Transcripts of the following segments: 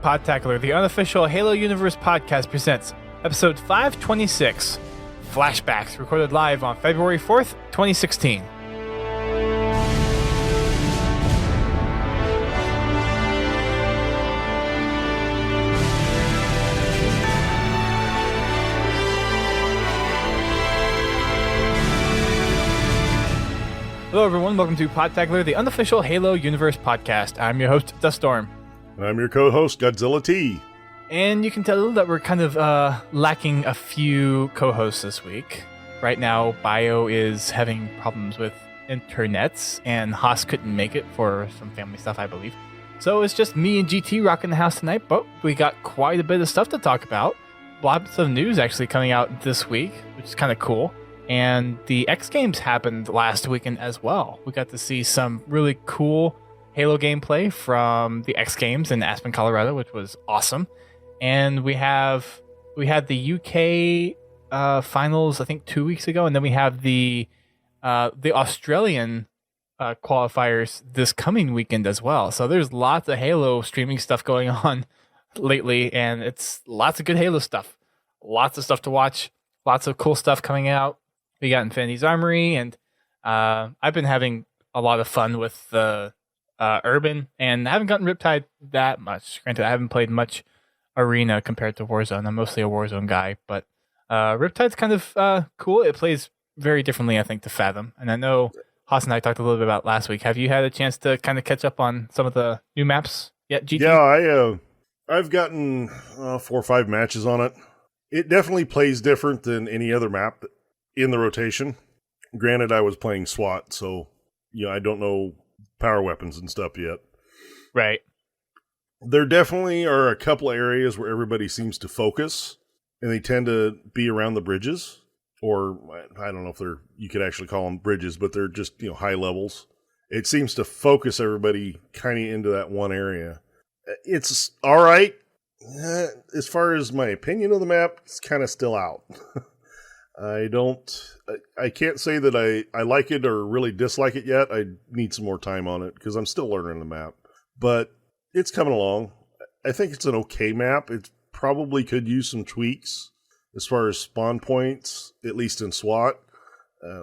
Podtacular, the unofficial Halo Universe podcast presents episode 526, Flashbacks, recorded live on February 4th, 2016. Hello everyone, welcome to Podtacular, the unofficial Halo Universe podcast. I'm your host, Duststorm. And I'm your co-host, Godzilla T. And you can tell that we're kind of lacking a few co-hosts this week. Right now, Bio is having problems with internets, and Haas couldn't make it for some family stuff, I believe. So it's just me and GT rocking the house tonight, but we got quite a bit of stuff to talk about. Lots of news actually coming out this week, which is kind of cool. And the X Games happened last weekend as well. We got to see some really cool Halo gameplay from the X Games in Aspen, Colorado, which was awesome. And we had the UK finals, I think 2 weeks ago, and then we have the Australian qualifiers this coming weekend as well. So there's lots of Halo streaming stuff going on lately, and it's lots of good Halo stuff. Lots of stuff to watch. Lots of cool stuff coming out. We got Infinity's Armory, and I've been having a lot of fun with the Urban, and I haven't gotten Riptide that much. Granted, I haven't played much Arena compared to Warzone. I'm mostly a Warzone guy, but Riptide's kind of cool. It plays very differently, I think, to Fathom. And I know Haas and I talked a little bit about last week. Have you had a chance to kind of catch up on some of the new maps yet, GT? Yeah, I've gotten 4 or 5 matches on it. It definitely plays different than any other map in the rotation. Granted, I was playing SWAT, so I don't know power weapons and stuff yet. Right. There definitely are a couple of areas where everybody seems to focus, and they tend to be around the bridges, or I don't know if you could actually call them bridges, but they're just high levels. It seems to focus everybody kind of into that one area. It's all right. As far as my opinion of the map, it's kind of still out. I can't say that I like it or really dislike it yet. I need some more time on it because I'm still learning the map. But it's coming along. I think it's an okay map. It probably could use some tweaks as far as spawn points, at least in SWAT.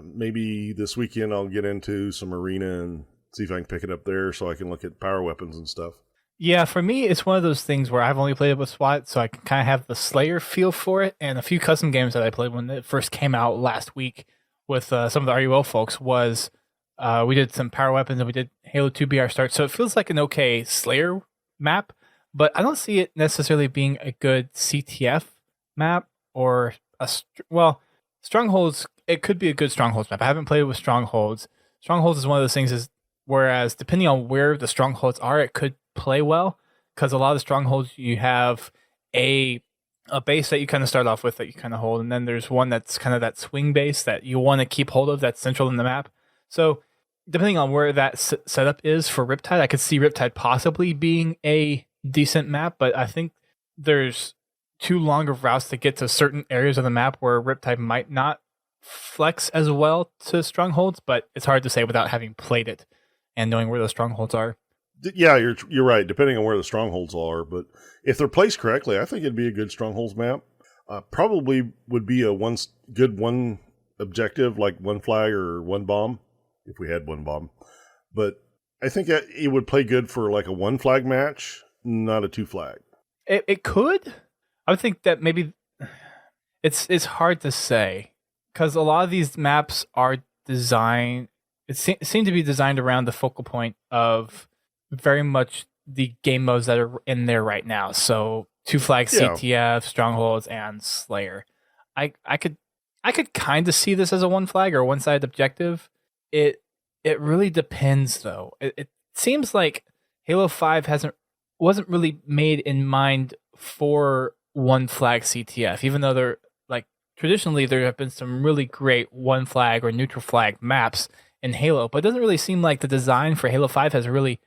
Maybe this weekend I'll get into some Arena and see if I can pick it up there so I can look at power weapons and stuff. Yeah, for me, it's one of those things where I've only played it with SWAT, so I can kind of have the Slayer feel for it. And a few custom games that I played when it first came out last week with some of the RUL folks was we did some power weapons and we did Halo 2 BR Start. So it feels like an okay Slayer map, but I don't see it necessarily being a good CTF map or Strongholds. It could be a good Strongholds map. I haven't played it with Strongholds. Strongholds is one of those things whereas depending on where the Strongholds are, it could play well, because a lot of Strongholds you have a base that you kind of start off with that you kind of hold, and then there's one that's kind of that swing base that you want to keep hold of that's central in the map. So depending on where that setup is for Riptide, I could see Riptide possibly being a decent map, but I think there's too long of routes to get to certain areas of the map where Riptide might not flex as well to Strongholds, but it's hard to say without having played it and knowing where those Strongholds are. Yeah, you're right, depending on where the Strongholds are. But if they're placed correctly, I think it'd be a good Strongholds map. Probably would be a one objective, like one flag or one bomb, if we had one bomb. But I think that it would play good for like a one flag match, not a 2 flag. It could. I would think that maybe it's hard to say, because a lot of these maps are designed. It seem to be designed around the focal point of very much the game modes that are in there right now. So 2 flag CTF, Strongholds, and Slayer. I could kind of see this as a 1 flag or 1-sided objective. It really depends though. It seems like Halo 5 wasn't really made in mind for 1 flag CTF, even though they're like traditionally there have been some really great 1 flag or neutral flag maps in Halo, but it doesn't really seem like the design for Halo 5 has really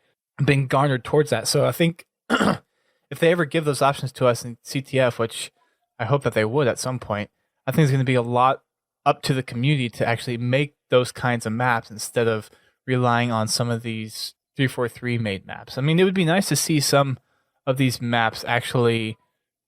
been garnered towards that. So I think if they ever give those options to us in CTF, which I hope that they would at some point, I think it's going to be a lot up to the community to actually make those kinds of maps instead of relying on some of these 343 made maps. I mean, it would be nice to see some of these maps actually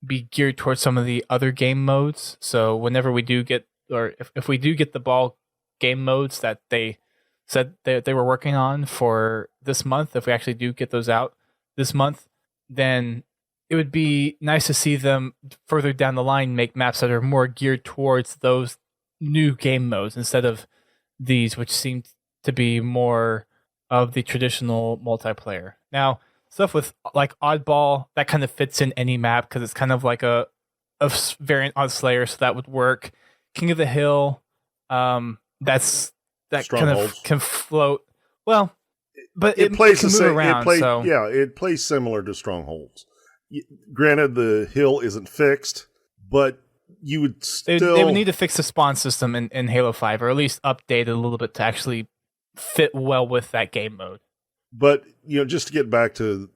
be geared towards some of the other game modes. So whenever we do get, or if we do get the ball game modes that they said they were working on for this month, if we actually do get those out this month, then it would be nice to see them further down the line make maps that are more geared towards those new game modes instead of these, which seem to be more of the traditional multiplayer. Now, stuff with like Oddball, that kind of fits in any map because it's kind of like a variant on Slayer, so that would work. King of the Hill, that kind of can float. Well, but it plays can the same. Around, it plays similar to Strongholds. Granted, the hill isn't fixed, but you would still... They would need to fix the spawn system in Halo 5, or at least update it a little bit to actually fit well with that game mode. But, just to get back to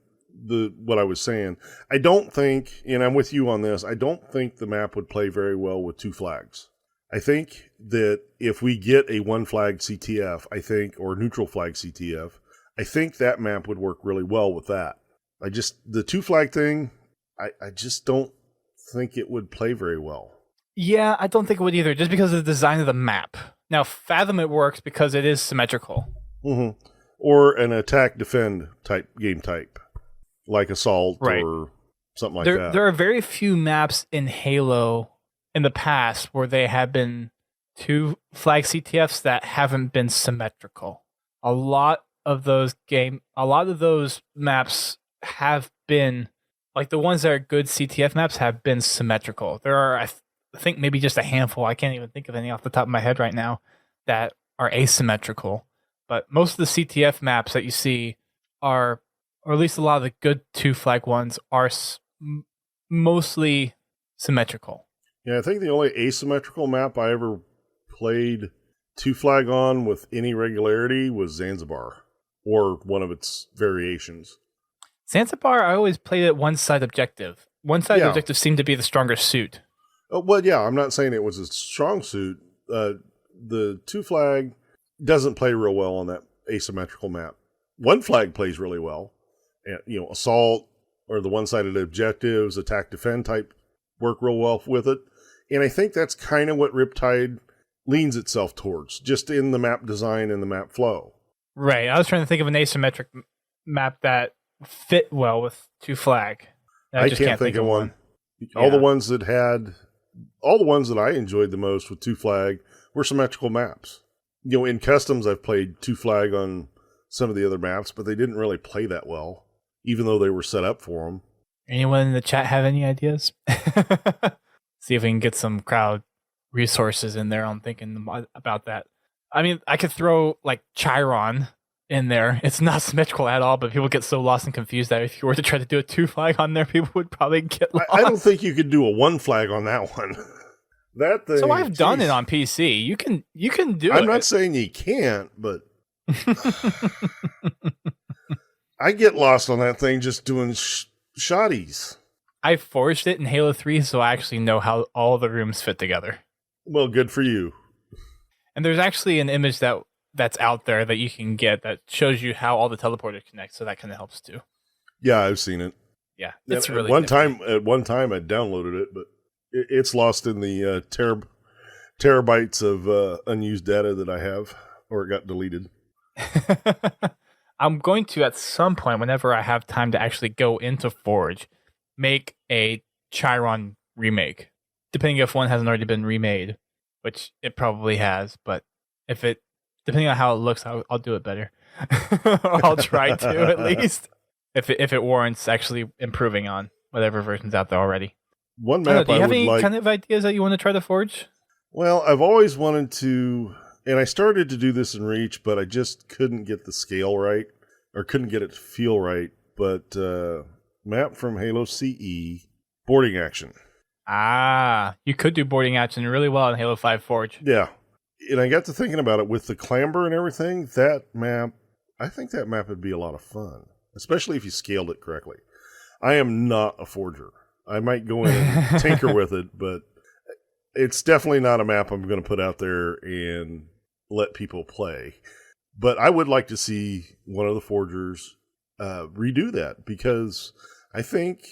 what I was saying, I don't think, and I'm with you on this, I don't think the map would play very well with 2 flags. I think that if we get a 1 flag CTF, or neutral flag CTF, I think that map would work really well with that. The 2 flag thing, I just don't think it would play very well. Yeah, I don't think it would either, just because of the design of the map. Now, Fathom it works because it is symmetrical. Mm-hmm. Or an attack-defend game type, like Assault or something like that. There are very few maps in Halo in the past where they have been 2 flag CTFs that haven't been symmetrical. A lot of those maps have been, like the ones that are good CTF maps have been symmetrical. There are, I think, maybe just a handful, I can't even think of any off the top of my head right now, that are asymmetrical. But most of the CTF maps that you see are, or at least a lot of the good 2 flag ones, are mostly symmetrical. Yeah, I think the only asymmetrical map I ever played 2 flag on with any regularity was Zanzibar, or one of its variations. Zanzibar, I always played it one-side objective. One-side objective seemed to be the stronger suit. Well, yeah, I'm not saying it was a strong suit. The 2 flag doesn't play real well on that asymmetrical map. 1 flag plays really well. And, Assault or the one-sided objectives, attack-defend type work real well with it. And I think that's kind of what Riptide leans itself towards, just in the map design and the map flow. Right. I was trying to think of an asymmetric map that fit well with 2 flag. I just can't think of one. All the ones that I enjoyed the most with 2 flag were symmetrical maps. In customs, I've played 2 flag on some of the other maps, but they didn't really play that well, even though they were set up for them. Anyone in the chat have any ideas? See if we can get some crowd resources in there. I'm thinking about that. I mean, I could throw like Chiron in there. It's not symmetrical at all, but people get so lost and confused that if you were to try to do a 2 flag on there, people would probably get lost. I don't think you could do a 1 flag on that one. That thing. So I've done it on PC. You can do it. I'm not saying you can't, but I get lost on that thing just doing shotties. I forged it in Halo 3, so I actually know how all the rooms fit together. Well, good for you. And there's actually an image that's out there that you can get that shows you how all the teleporters connect, so that kind of helps too. Yeah, I've seen it. Yeah, it's really at one time I downloaded it, but it's lost in the terabytes of unused data that I have, or it got deleted. I'm going to, at some point, whenever I have time to actually go into Forge, make a Chiron remake, depending if one hasn't already been remade, which it probably has, but depending on how it looks, I'll do it better. I'll try to, at least, if it warrants actually improving on whatever version's out there already. One map do you have any kind of ideas that you want to try to Forge? Well, I've always wanted to, and I started to do this in Reach, but I just couldn't get the scale right, or couldn't get it to feel right. But map from Halo CE, boarding action. You could do boarding action really well in Halo 5 Forge. Yeah. And I got to thinking about it with the clamber and everything. I think that map would be a lot of fun, especially if you scaled it correctly. I am not a forger. I might go in and tinker with it, but it's definitely not a map I'm going to put out there and let people play. But I would like to see one of the forgers redo that, because I think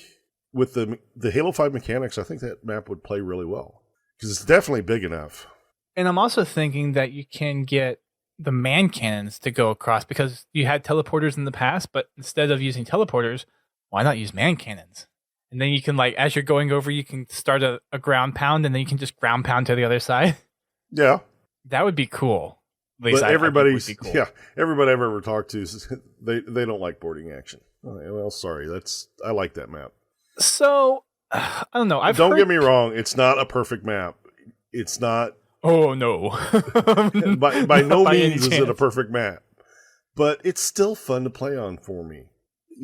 with the Halo 5 mechanics, I think that map would play really well because it's definitely big enough. And I'm also thinking that you can get the man cannons to go across because you had teleporters in the past, but instead of using teleporters, why not use man cannons? And then you can, like, as you're going over, you can start a ground pound, and then you can just ground pound to the other side. Yeah. That would be cool. At But least everybody would be cool. Yeah, everybody I've ever talked to, they don't like boarding action. Well, sorry, I like that map. So, I don't know. Don't get me wrong, it's not a perfect map. It's not. Oh, no. by no means is it a perfect map. But it's still fun to play on for me.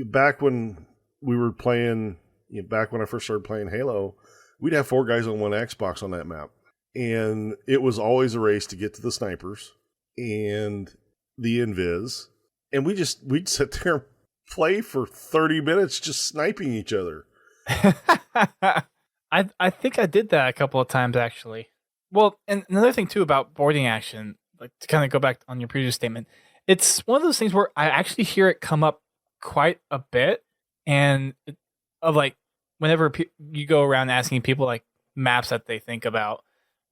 Back when we were playing, back when I first started playing Halo, we'd have 4 guys on one Xbox on that map. And it was always a race to get to the snipers and the invis. And we'd sit there and play for 30 minutes just sniping each other. I think I did that a couple of times, actually. Well, and another thing, too, about boarding action, like to kind of go back on your previous statement, it's one of those things where I actually hear it come up quite a bit. And whenever you go around asking people, like, maps that they think about,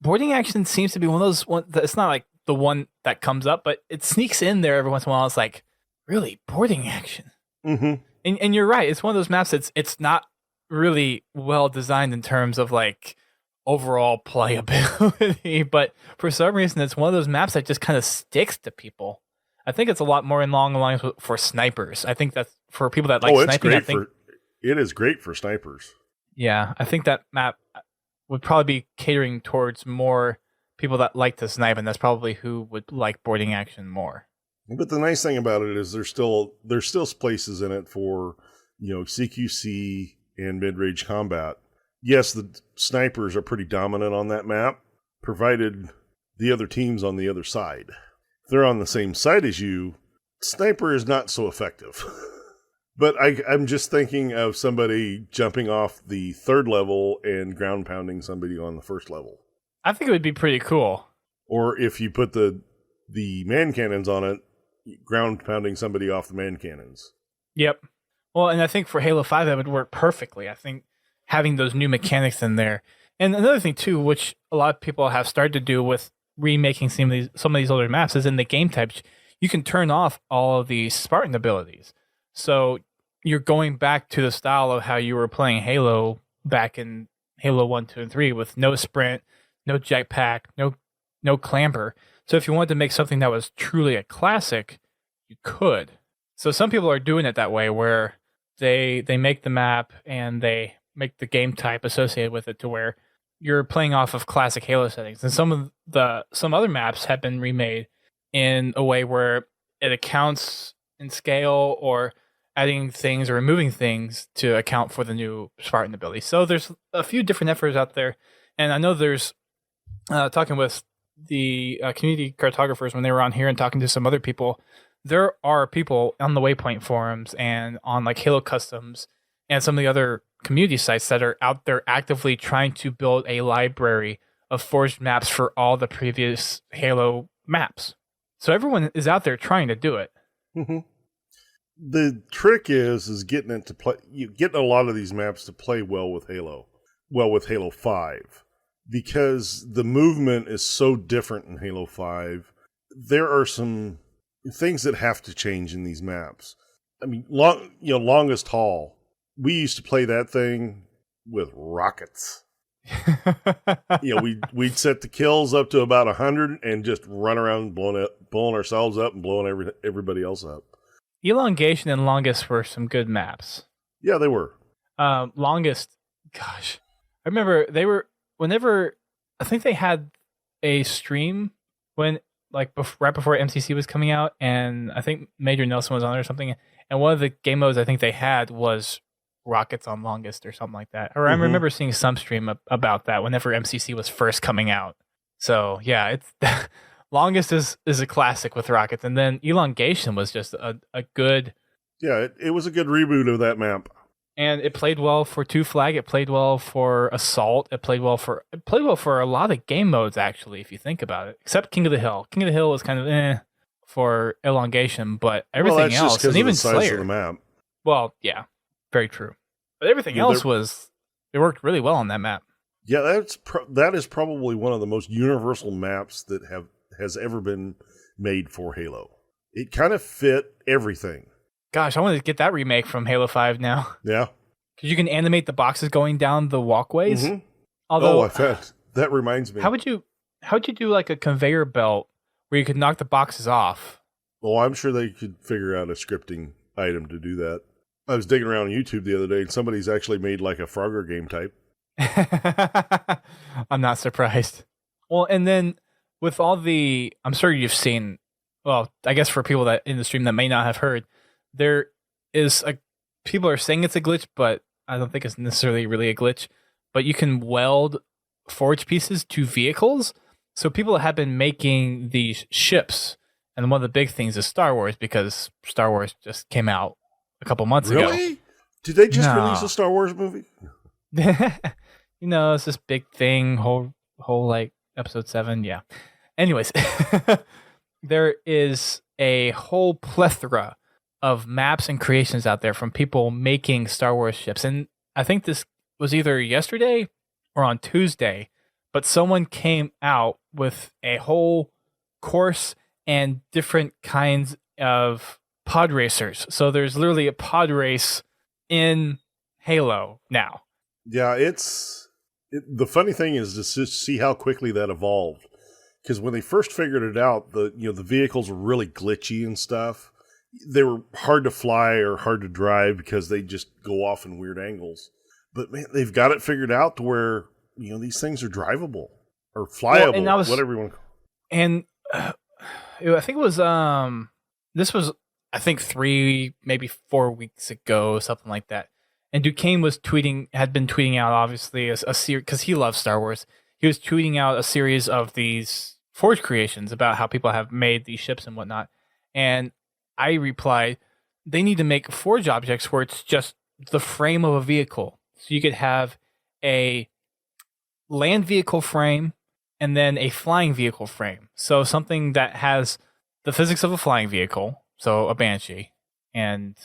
boarding action seems to be one of those ones that it's not like the one that comes up, but it sneaks in there every once in a while. It's like, really, boarding action? Mm-hmm. And you're right. It's one of those maps that's it's not really well designed in terms of like overall playability, but for some reason, it's one of those maps that just kind of sticks to people. I think it's a lot more along the lines for snipers. I think that's for people that like sniping. It is great for snipers. Yeah, I think that map would probably be catering towards more people that like to snipe, and that's probably who would like boarding action more. But the nice thing about it is there's still places in it for, CQC and mid-range combat. Yes, the snipers are pretty dominant on that map, provided the other team's on the other side. If they're on the same side as you, sniper is not so effective. But I'm just thinking of somebody jumping off the 3rd level and ground pounding somebody on the 1st level. I think it would be pretty cool. Or if you put the man cannons on it, ground pounding somebody off the man cannons. Yep. Well, and I think for Halo 5 that would work perfectly. I think having those new mechanics in there. And another thing too, which a lot of people have started to do with remaking some of these older maps, is in the game types, you can turn off all of the Spartan abilities. So you're going back to the style of how you were playing Halo back in Halo 1, 2, and 3 with no sprint, no jetpack, no clamber. So if you wanted to make something that was truly a classic, you could. So some people are doing it that way, where they make the map and they make the game type associated with it to where you're playing off of classic Halo settings. And some other maps have been remade in a way where it accounts in scale or adding things or removing things to account for the new Spartan ability. So there's a few different efforts out there. And I know there's talking with the community cartographers when they were on here and talking to some other people, there are people on the Waypoint forums and on like Halo Customs and some of the other community sites that are out there actively trying to build a library of forged maps for all the previous Halo maps. So everyone is out there trying to do it. Mm-hmm. The trick is getting it to play. You get a lot of these maps to play well with Halo 5, because the movement is so different in Halo 5. There are some things that have to change in these maps. I mean, longest haul. We used to play that thing with rockets. We'd set the kills up to about 100 and just run around blowing ourselves up and blowing everybody else up. Elongation and Longest were some good maps. Yeah, they were. Longest, gosh. I remember whenever, I think they had a stream when, like, right before MCC was coming out, and I think Major Nelson was on it or something, and one of the game modes I think they had was Rockets on Longest or something like that. Or I remember seeing some stream about that whenever MCC was first coming out. So, yeah, it's... Longest is a classic with rockets, and then Elongation was just a good... Yeah, it was a good reboot of that map. And it played well for Two Flag, it played well for Assault, it played well for a lot of game modes, actually, if you think about it. Except King of the Hill. King of the Hill was kind of for Elongation, but everything else, and even the size Slayer. of the map. Well, yeah, very true. But everything else it worked really well on that map. Yeah, that is probably one of the most universal maps that has ever been made for Halo. It kind of fit everything. Gosh, I want to get that remake from Halo 5 now. Yeah. Because you can animate the boxes going down the walkways. Mm-hmm. Although, in fact, that reminds me. How would you do like a conveyor belt where you could knock the boxes off? Oh, I'm sure they could figure out a scripting item to do that. I was digging around on YouTube the other day, and somebody's actually made like a Frogger game type. I'm not surprised. Well, and then with all I'm sure you've seen, well, I guess for people that in the stream that may not have heard, there is people are saying it's a glitch, but I don't think it's necessarily really a glitch. But you can weld forge pieces to vehicles. So people have been making these ships. And one of the big things is Star Wars, because Star Wars just came out a couple months ago. Really? Did they just release a Star Wars movie? It's this big thing, whole like episode 7. Yeah. Anyways, there is a whole plethora of maps and creations out there from people making Star Wars ships. And I think this was either yesterday or on Tuesday, but someone came out with a whole course and different kinds of pod racers. So there's literally a pod race in Halo now. Yeah, the funny thing is to see how quickly that evolved. Because when they first figured it out, the vehicles were really glitchy and stuff. They were hard to fly or hard to drive because they just go off in weird angles. But man, they've got it figured out to where these things are drivable or flyable, whatever you want to call it. And I think it was this was I think 3 maybe 4 weeks ago, something like that. And Duquesne had been tweeting out obviously a series, because he loves Star Wars. He was tweeting out a series of these forge creations about how people have made these ships and whatnot. And I replied, they need to make forge objects where it's just the frame of a vehicle. So you could have a land vehicle frame and then a flying vehicle frame. So something that has the physics of a flying vehicle, so a Banshee. And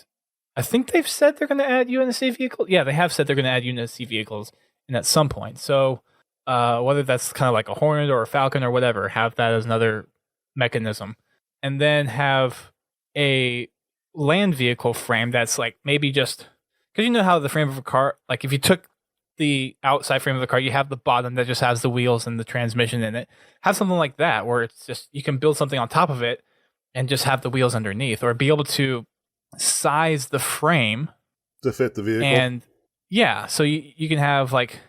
I think they've said they're going to add UNSC vehicles. Yeah, they have said they're going to add UNSC vehicles in at some point. So whether that's kind of like a Hornet or a Falcon or whatever, have that as another mechanism. And then have a land vehicle frame that's like maybe just... Because you know how the frame of a car, like if you took the outside frame of the car, you have the bottom that just has the wheels and the transmission in it. Have something like that where it's just, you can build something on top of it and just have the wheels underneath, or be able to size the frame to fit the vehicle. And yeah, so you can have like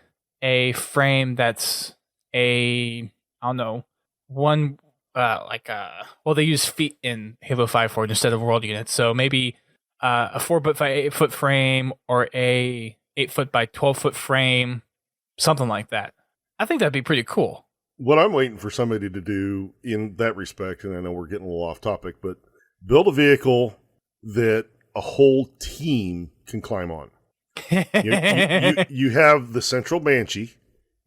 a frame that's I don't know, one well, they use feet in Halo 5 Forge instead of world units. So maybe a 4 foot by 8 foot frame, or a 8 foot by 12 foot frame, something like that. I think that'd be pretty cool. What I'm waiting for somebody to do in that respect, and I know we're getting a little off topic, but build a vehicle that a whole team can climb on. You have the central Banshee.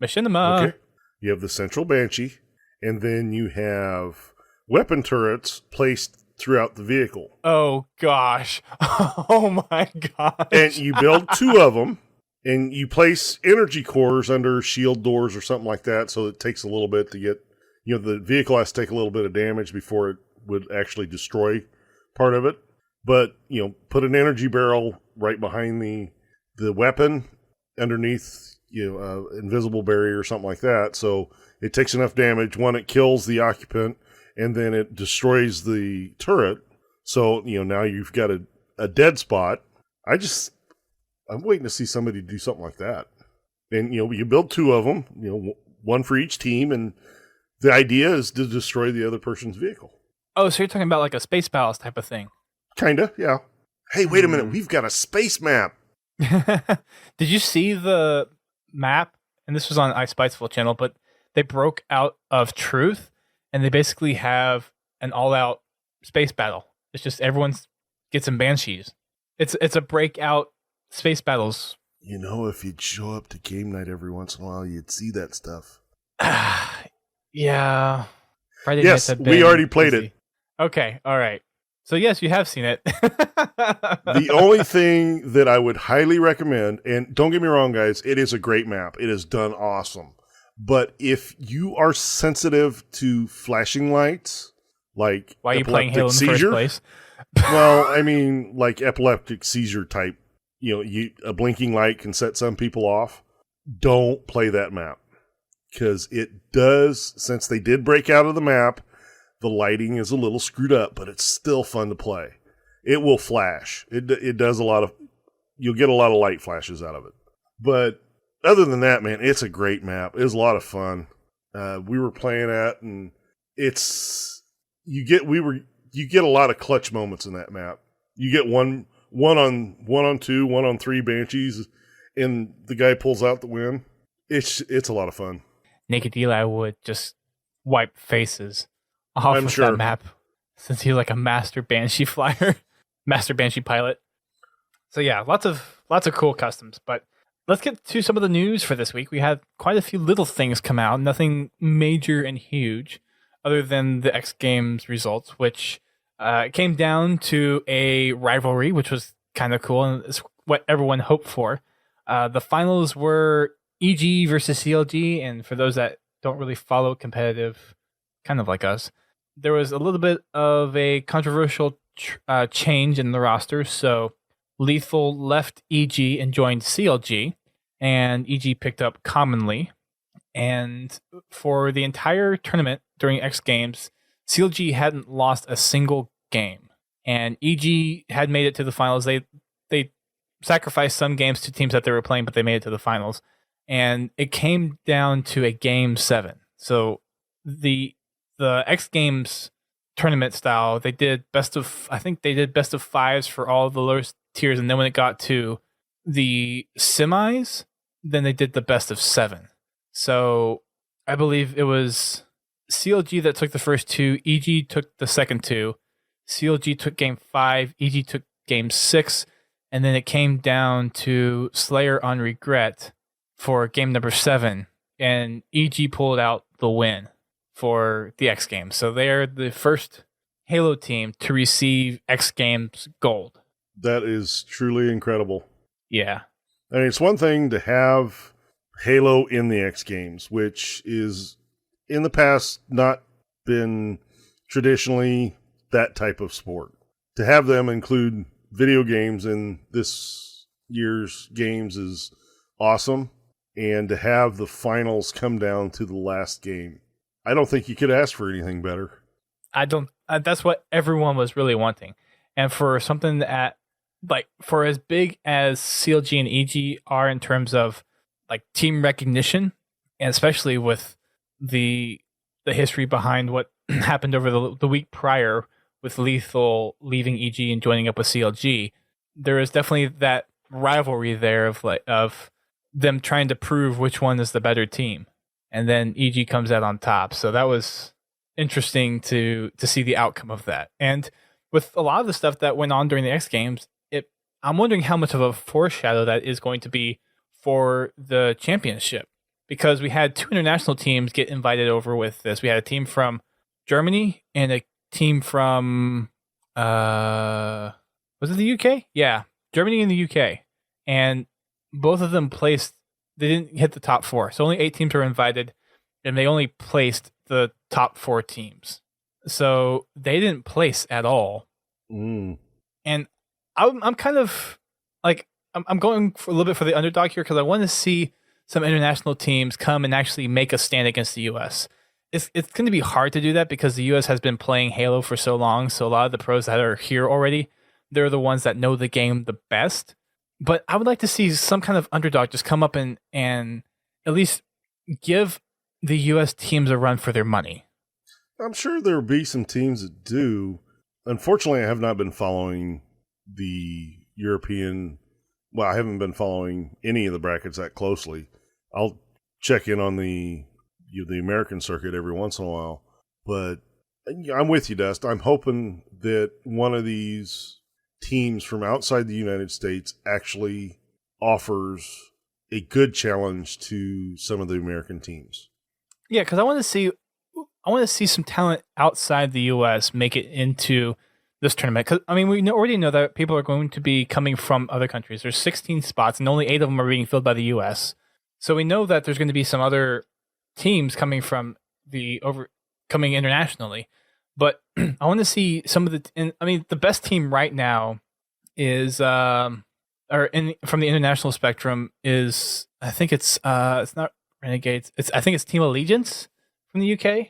Machinima. Okay. You have the central Banshee, and then you have weapon turrets placed throughout the vehicle. Oh, gosh. Oh, my gosh. And you build 2 of them, and you place energy cores under shield doors or something like that, so it takes a little bit to get... the vehicle has to take a little bit of damage before it would actually destroy part of it. But, put an energy barrel right behind the weapon underneath, invisible barrier or something like that, so it takes enough damage. One, it kills the occupant, and then it destroys the turret. So, now you've got a dead spot. I'm waiting to see somebody do something like that. And, you build 2 of them, one for each team, and the idea is to destroy the other person's vehicle. Oh, so you're talking about like a space battles type of thing? Kinda, yeah. Hey, wait a minute. We've got a space map. Did you see the map? And this was on iSpiceful channel, but they broke out of Truth, and they basically have an all-out space battle. It's just everyone gets in Banshees. It's a breakout space battles. If you'd show up to game night every once in a while, you'd see that stuff. Yeah. Friday yes, nights we already played it. Okay, all right. So yes, you have seen it. The only thing that I would highly recommend, and don't get me wrong, guys, it is a great map. It is done awesome. But if you are sensitive to flashing lights, like Why are you playing Halo in the first place? Well, I mean, like epileptic seizure type, a blinking light can set some people off. Don't play that map. Because it does, since they did break out of the map, the lighting is a little screwed up, but it's still fun to play. It will flash. It does you'll get a lot of light flashes out of it. But other than that, man, it's a great map. It was a lot of fun. We were playing at, and you get a lot of clutch moments in that map. You get one on two, 1 on 3 Banshees, and the guy pulls out the win. It's a lot of fun. Naked Eli would just wipe faces off of that map, since he's like a master Banshee flyer, master Banshee pilot. So yeah, lots of cool customs. But let's get to some of the news for this week. We had quite a few little things come out, nothing major and huge, other than the X Games results, which came down to a rivalry, which was kind of cool, and it's what everyone hoped for. The finals were EG versus CLG, and for those that don't really follow competitive, kind of like us, there was a little bit of a controversial change in the roster. So Lethal left EG and joined CLG, and EG picked up Commonly. And for the entire tournament during X Games, CLG hadn't lost a single game, and EG had made it to the finals. They sacrificed some games to teams that they were playing, but they made it to the finals. And it came down to a game 7. So the X Games tournament style, they did best of 5s for all the lowest tiers, and then when it got to the semis, then they did the best of 7. So I believe it was CLG that took the first 2, EG took the second 2, CLG took game 5, EG took game 6, and then it came down to Slayer on Regret for game number 7, and EG pulled out the win for the X Games. So they're the first Halo team to receive X Games gold. That is truly incredible. Yeah. I mean, it's one thing to have Halo in the X Games, which is in the past not been traditionally that type of sport. To have them include video games in this year's games is awesome. And to have the finals come down to the last game, I don't think you could ask for anything better. I don't. That's what everyone was really wanting, and for something that, like, for as big as CLG and EG are in terms of like team recognition, and especially with the history behind what happened over the week prior with Lethal leaving EG and joining up with CLG, there is definitely that rivalry there of them trying to prove which one is the better team, and then EG comes out on top. So that was interesting to see the outcome of that. And with a lot of the stuff that went on during the X Games, I'm wondering how much of a foreshadow that is going to be for the championship, because we had 2 international teams get invited over with this. We had a team from Germany and a team from was it the UK? Yeah, Germany and the UK, and both of them placed. They didn't hit the top 4, so only 8 teams were invited, and they only placed the top 4 teams. So they didn't place at all. And I'm kind of like, I'm going for a little bit for the underdog here, because I want to see some international teams come and actually make a stand against the U.S. It's going to be hard to do that because the U.S. has been playing Halo for so long. So a lot of the pros that are here already, they're the ones that know the game the best. But I would like to see some kind of underdog just come up and at least give the U.S. teams a run for their money. I'm sure there will be some teams that do. Unfortunately, I have not been following the European. Well, I haven't been following any of the brackets that closely. I'll check in on the American circuit every once in a while. But I'm with you, Dust. I'm hoping that one of these teams from outside the United States actually offers a good challenge to some of the American teams. Yeah, because I want to see some talent outside the U.S. make it into this tournament. Because I mean, already know that people are going to be coming from other countries. There's 16 spots, and only 8 of them are being filled by the U.S. So we know that there's going to be some other teams coming from coming internationally. But I want to see some of the best team right now is from the international spectrum is, I think it's not Renegades. I think it's Team Allegiance from the UK.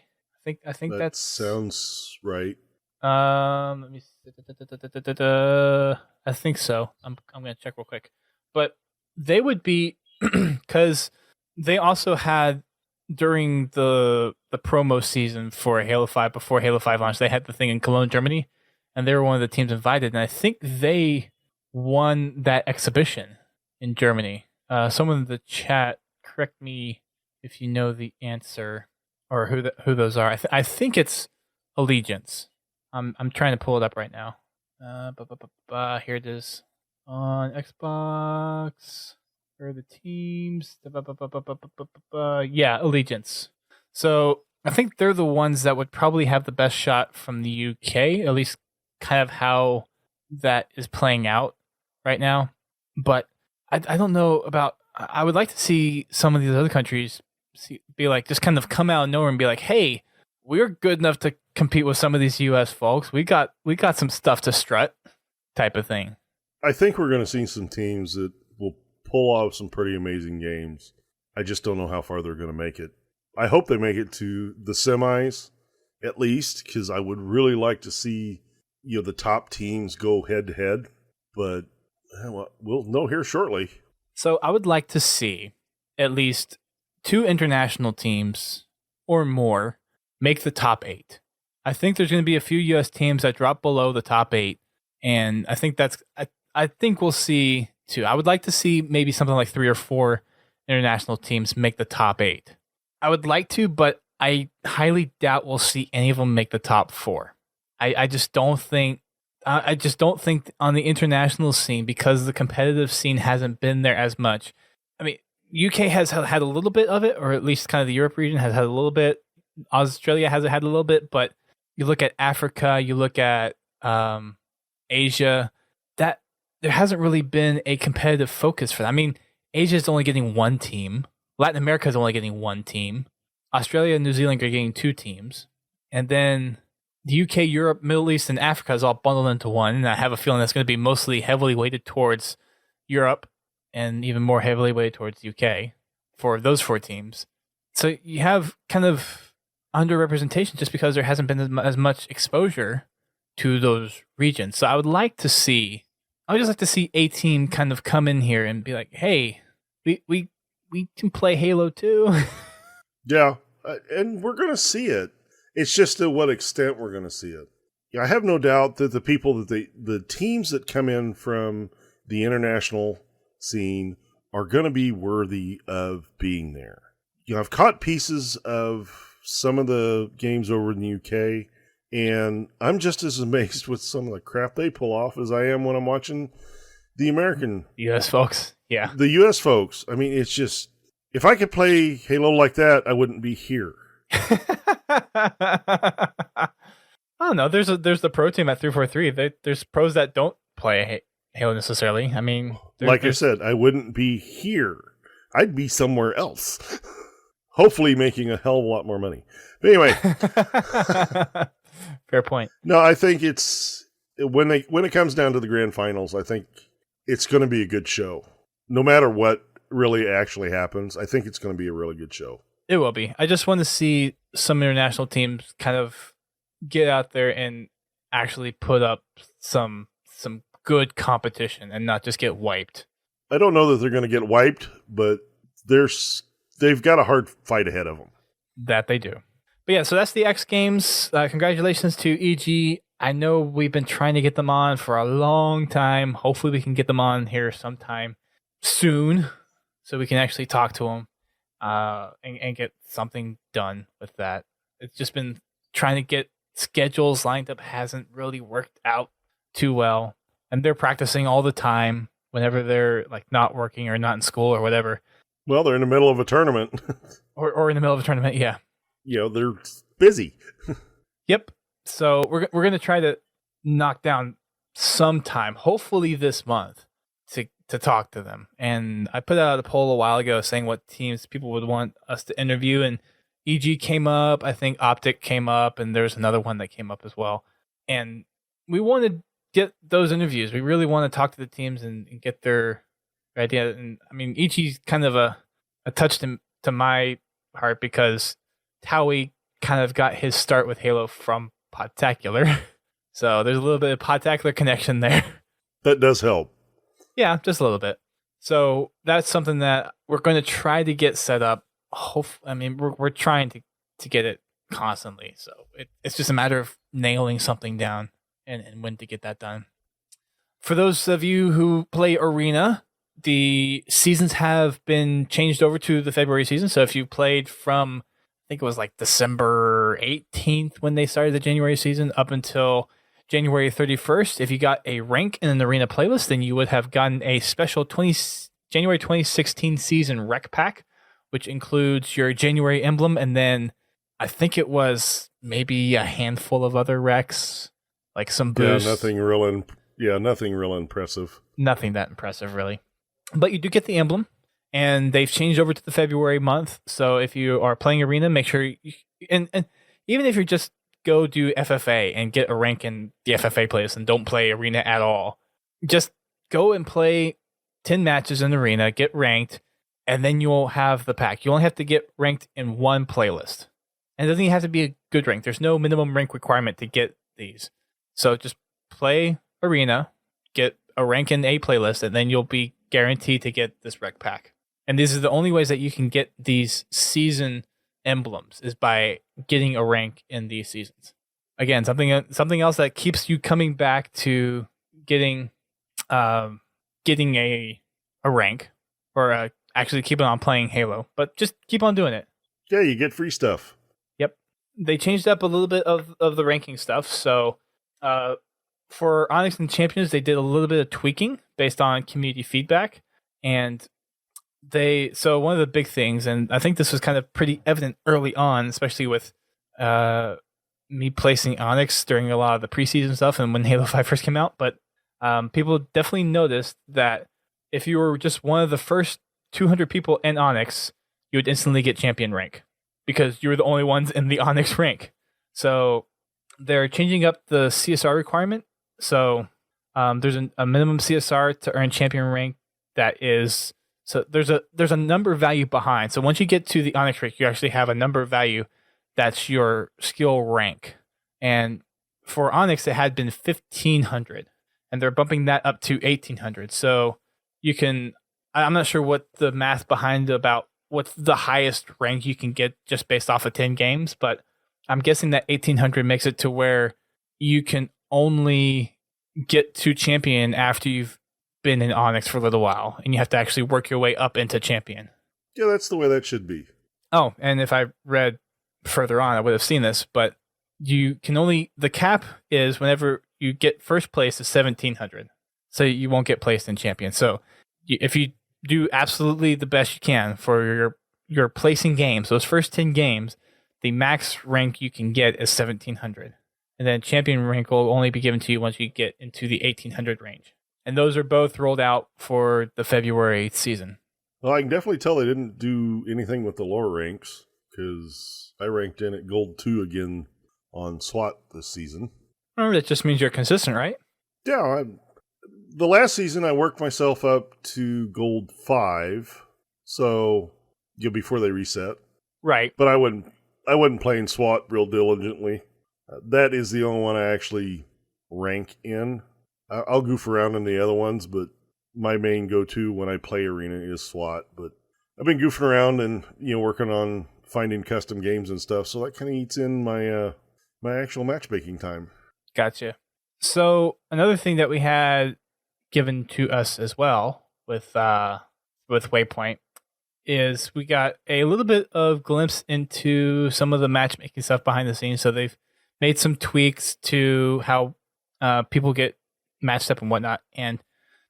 I think that sounds right. Let me see. I think so. I'm gonna check real quick. But they would be because they also had during the promo season for Halo 5 before Halo 5 launched, they had the thing in Cologne, Germany, and they were one of the teams invited, and I think they won that exhibition in Germany. Someone in the chat, correct me if you know the answer or who those are. I think it's Allegiance. I'm trying to pull it up right now. Here it is on Xbox. Where are the teams? Yeah, Allegiance. So I think they're the ones that would probably have the best shot from the UK, at least kind of how that is playing out right now. But I don't know about. I would like to see some of these other countries be like, just kind of come out of nowhere and be like, hey, we're good enough to compete with some of these US folks. We got some stuff to strut, type of thing. I think we're going to see some teams that will pull off some pretty amazing games. I just don't know how far they're going to make it. I hope they make it to the semis, at least, because I would really like to see the top teams go head to head. But we'll know here shortly. So I would like to see at least 2 international teams or more make the top 8. I think there's going to be a few U.S. teams that drop below the top 8, and I think I think we'll see 2. I would like to see maybe something like 3 or 4 international teams make the top 8. I would like to, but I highly doubt we'll see any of them make the top 4. I just don't think. I just don't think on the international scene, because the competitive scene hasn't been there as much. I mean, UK has had a little bit of it, or at least kind of the Europe region has had a little bit. Australia has had a little bit, but you look at Africa, you look at Asia, that there hasn't really been a competitive focus for that. I mean, Asia is only getting 1 team. Latin America is only getting 1 team. Australia and New Zealand are getting 2 teams. And then the UK, Europe, Middle East, and Africa is all bundled into one. And I have a feeling that's going to be mostly heavily weighted towards Europe and even more heavily weighted towards the UK for those 4 teams. So you have kind of underrepresentation just because there hasn't been as much exposure to those regions. So I would just like to see a team kind of come in here and be like, hey, we can play Halo too. Yeah, and we're going to see it. It's just to what extent we're going to see it. Yeah, I have no doubt that the teams that come in from the international scene are going to be worthy of being there. I've caught pieces of some of the games over in the UK, and I'm just as amazed with some of the crap they pull off as I am when I'm watching the American US folks. Yeah. The US folks. I mean, it's just, if I could play Halo like that, I wouldn't be here. I don't know. There's the pro team at 343. There's pros that don't play Halo necessarily. I mean, I said, I wouldn't be here. I'd be somewhere else. Hopefully making a hell of a lot more money. But anyway. Fair point. No, I think it's when it comes down to the grand finals, I think it's going to be a good show. No matter what really actually happens, I think it's going to be a really good show. It will be. I just want to see some international teams kind of get out there and actually put up some good competition and not just get wiped. I don't know that they're going to get wiped, but they've got a hard fight ahead of them. That they do. But yeah, so that's the X Games. Congratulations to EG. I know we've been trying to get them on for a long time. Hopefully we can get them on here sometime soon so we can actually talk to them and get something done with that. It's just been trying to get schedules lined up hasn't really worked out too well. And they're practicing all the time whenever they're like not working or not in school or whatever. Well, they're in the middle of a tournament. or in the middle of a tournament, yeah. They're busy. Yep. So we're going to try to knock down sometime, hopefully this month, to talk to them. And I put out a poll a while ago saying what teams people would want us to interview, and EG came up, I think Optic came up, and there's another one that came up as well. And we want to get those interviews. We really want to talk to the teams and get their idea. And I mean, EG's kind of a touch to my heart because Towie kind of got his start with Halo from Podtacular. So there's a little bit of Podtacular connection there. That does help. Yeah, just a little bit. So that's something that we're going to try to get set up. We're trying to get it constantly. So it's just a matter of nailing something down and when to get that done. For those of you who play Arena, the seasons have been changed over to the February season. So if you played from, I think it was like December 18th when they started the January season up until January 31st, if you got a rank in an Arena playlist, then you would have gotten a special January 2016 season rec pack, which includes your January emblem, and then I think it was maybe a handful of other recs, like some boosts. Nothing real impressive. Nothing that impressive, really. But you do get the emblem, and they've changed over to the February month. So if you are playing Arena, make sure and even if you're just go do FFA and get a rank in the FFA playlist and don't play Arena at all, just go and play 10 matches in Arena, get ranked, and then you'll have the pack. You only have to get ranked in one playlist. And it doesn't even have to be a good rank. There's no minimum rank requirement to get these. So just play Arena, get a rank in a playlist, and then you'll be guaranteed to get this rec pack. And these are the only ways that you can get these season emblems is by getting a rank in these seasons. Again, something else that keeps you coming back to getting a rank or actually keeping on playing Halo, but just keep on doing it. Yeah, you get free stuff. Yep. They changed up a little bit of the ranking stuff. So for Onyx and Champions, they did a little bit of tweaking based on community feedback. And so one of the big things, and I think this was kind of pretty evident early on, especially with me placing Onyx during a lot of the preseason stuff and when Halo 5 first came out, but people definitely noticed that if you were just one of the first 200 people in Onyx, you would instantly get champion rank because you were the only ones in the Onyx rank. So they're changing up the CSR requirement. So there's a minimum CSR to earn champion rank that is... So there's a number value behind. So once you get to the Onyx rank, you actually have a number value that's your skill rank. And for Onyx, it had been 1,500, and they're bumping that up to 1,800. So you can, I'm not sure what the math behind about what's the highest rank you can get just based off of 10 games, but I'm guessing that 1,800 makes it to where you can only get to champion after you've been in Onyx for a little while, and you have to actually work your way up into champion. Yeah, that's the way that should be. Oh, and if I read further on, I would have seen this, but you can only, the cap is whenever you get first place is 1,700. So you won't get placed in champion. So if you do absolutely the best you can for your placing games, those first 10 games, the max rank you can get is 1,700. And then champion rank will only be given to you once you get into the 1,800 range. And those are both rolled out for the February season. Well, I can definitely tell they didn't do anything with the lower ranks because I ranked in at Gold 2 again on SWAT this season. Oh, that just means you're consistent, right? Yeah. The last season, I worked myself up to Gold 5, so before they reset. Right. But I wasn't playing SWAT real diligently. That is the only one I actually rank in. I'll goof around in the other ones, but my main go-to when I play Arena is SWAT. But I've been goofing around and working on finding custom games and stuff, so that kind of eats in my my actual matchmaking time. Gotcha. So another thing that we had given to us as well with Waypoint is we got a little bit of glimpse into some of the matchmaking stuff behind the scenes. So they've made some tweaks to how people get matched up and whatnot. And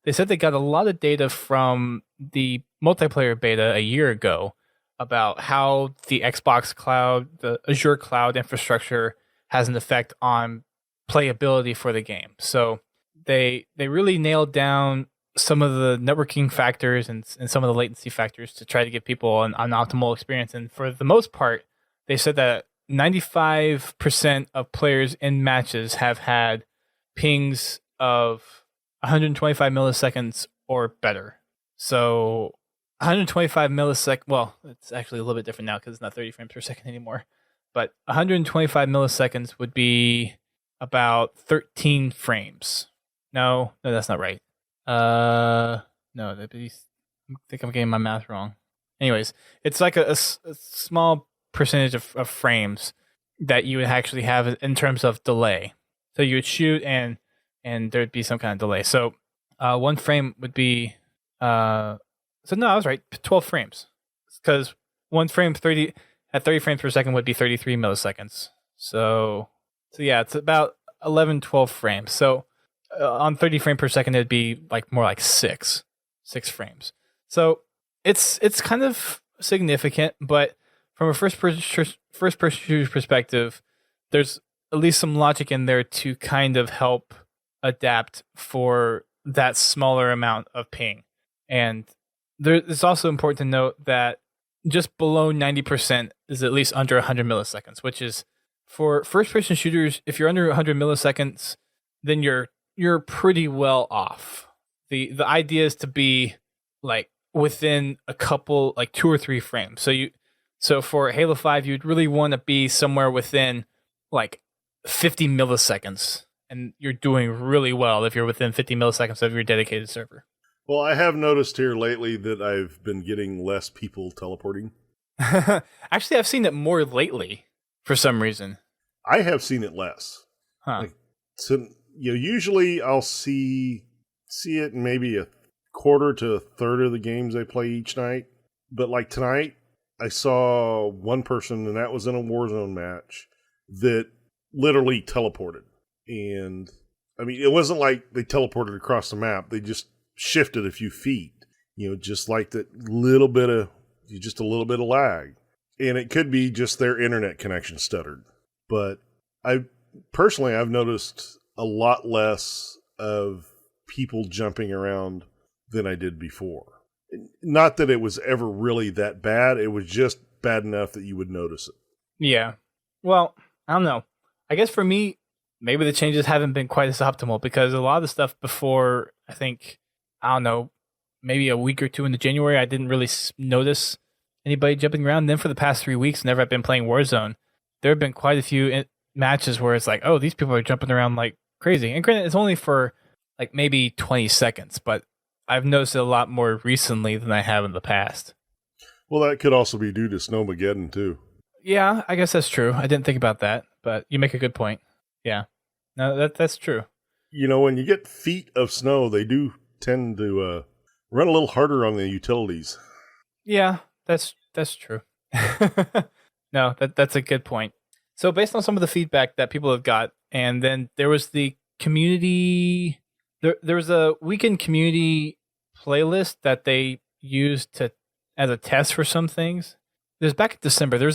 they said they got a lot of data from the multiplayer beta a year ago about how the Xbox cloud, the Azure cloud infrastructure has an effect on playability for the game. So they really nailed down some of the networking factors and some of the latency factors to try to give people an optimal experience. And for the most part, they said that 95% of players in matches have had pings of 125 milliseconds or better. So 125 milliseconds, well, it's actually a little bit different now because it's not 30 frames per second anymore. But 125 milliseconds would be about 13 frames. No, that's not right. No, that'd be, I think I'm getting my math wrong. Anyways, it's like a small percentage of frames that you would actually have in terms of delay. So you would shoot and there'd be some kind of delay. So one frame would be so no, I was right, 12 frames. Because one frame at 30 frames per second would be 33 milliseconds. So yeah, it's about 11, 12 frames. So on 30 frames per second, it'd be like more like six frames. So it's kind of significant, but from a first person shooter perspective, there's at least some logic in there to kind of help adapt for that smaller amount of ping. And it's also important to note that just below 90% is at least under 100 milliseconds, which is for first person shooters, if you're under 100 milliseconds, then you're pretty well off. The idea is to be like within a couple, like 2 or 3 frames. So for Halo 5, you'd really want to be somewhere within like 50 milliseconds, and you're doing really well if you're within 50 milliseconds of your dedicated server. Well, I have noticed here lately that I've been getting less people teleporting. Actually, I've seen it more lately for some reason. I have seen it less. Huh. So, usually I'll see it in maybe a quarter to a third of the games I play each night. But like tonight, I saw one person, and that was in a Warzone match, that literally teleported. And, I mean, it wasn't like they teleported across the map. They just shifted a few feet, just like that little bit of lag. And it could be just their internet connection stuttered. But I've noticed a lot less of people jumping around than I did before. Not that it was ever really that bad. It was just bad enough that you would notice it. Yeah. Well, I don't know. I guess for me, maybe the changes haven't been quite as optimal because a lot of the stuff before, I think, I don't know, maybe a week or two into January, I didn't really notice anybody jumping around. And then for the past 3 weeks, whenever I've been playing Warzone, there have been quite a few matches where it's like, oh, these people are jumping around like crazy. And granted, it's only for like maybe 20 seconds, but I've noticed it a lot more recently than I have in the past. Well, that could also be due to Snowmageddon, too. Yeah, I guess that's true. I didn't think about that, but you make a good point. Yeah. No, that's true. When you get feet of snow, they do tend to run a little harder on the utilities. Yeah, that's true. No, that's a good point. So based on some of the feedback that people have got, and then there was the community, there was a weekend community playlist that they used as a test for some things. There's back in December. Do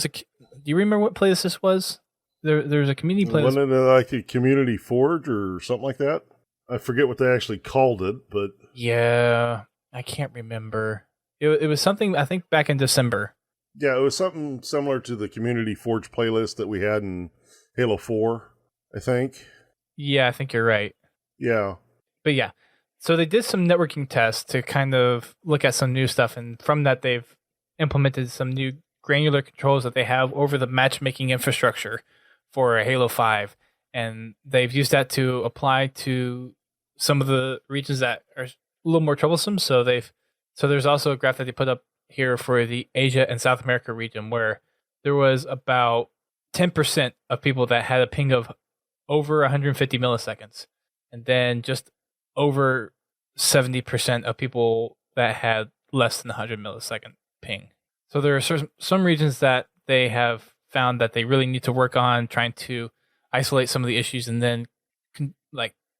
you remember what playlist this was? There's a community playlist. Wasn't it like a community forge or something like that? I forget what they actually called it, but yeah, I can't remember. It was something, I think, back in December. Yeah, it was something similar to the Community Forge playlist that we had in Halo 4, I think. Yeah, I think you're right. Yeah. But yeah, so they did some networking tests to kind of look at some new stuff, and from that they've implemented some new granular controls that they have over the matchmaking infrastructure for Halo 5, and they've used that to apply to some of the regions that are a little more troublesome. So there's also a graph that they put up here for the Asia and South America region, where there was about 10% of people that had a ping of over 150 milliseconds, and then just over 70% of people that had less than 100 millisecond ping. So there are some regions that they have found that they really need to work on trying to isolate some of the issues, and then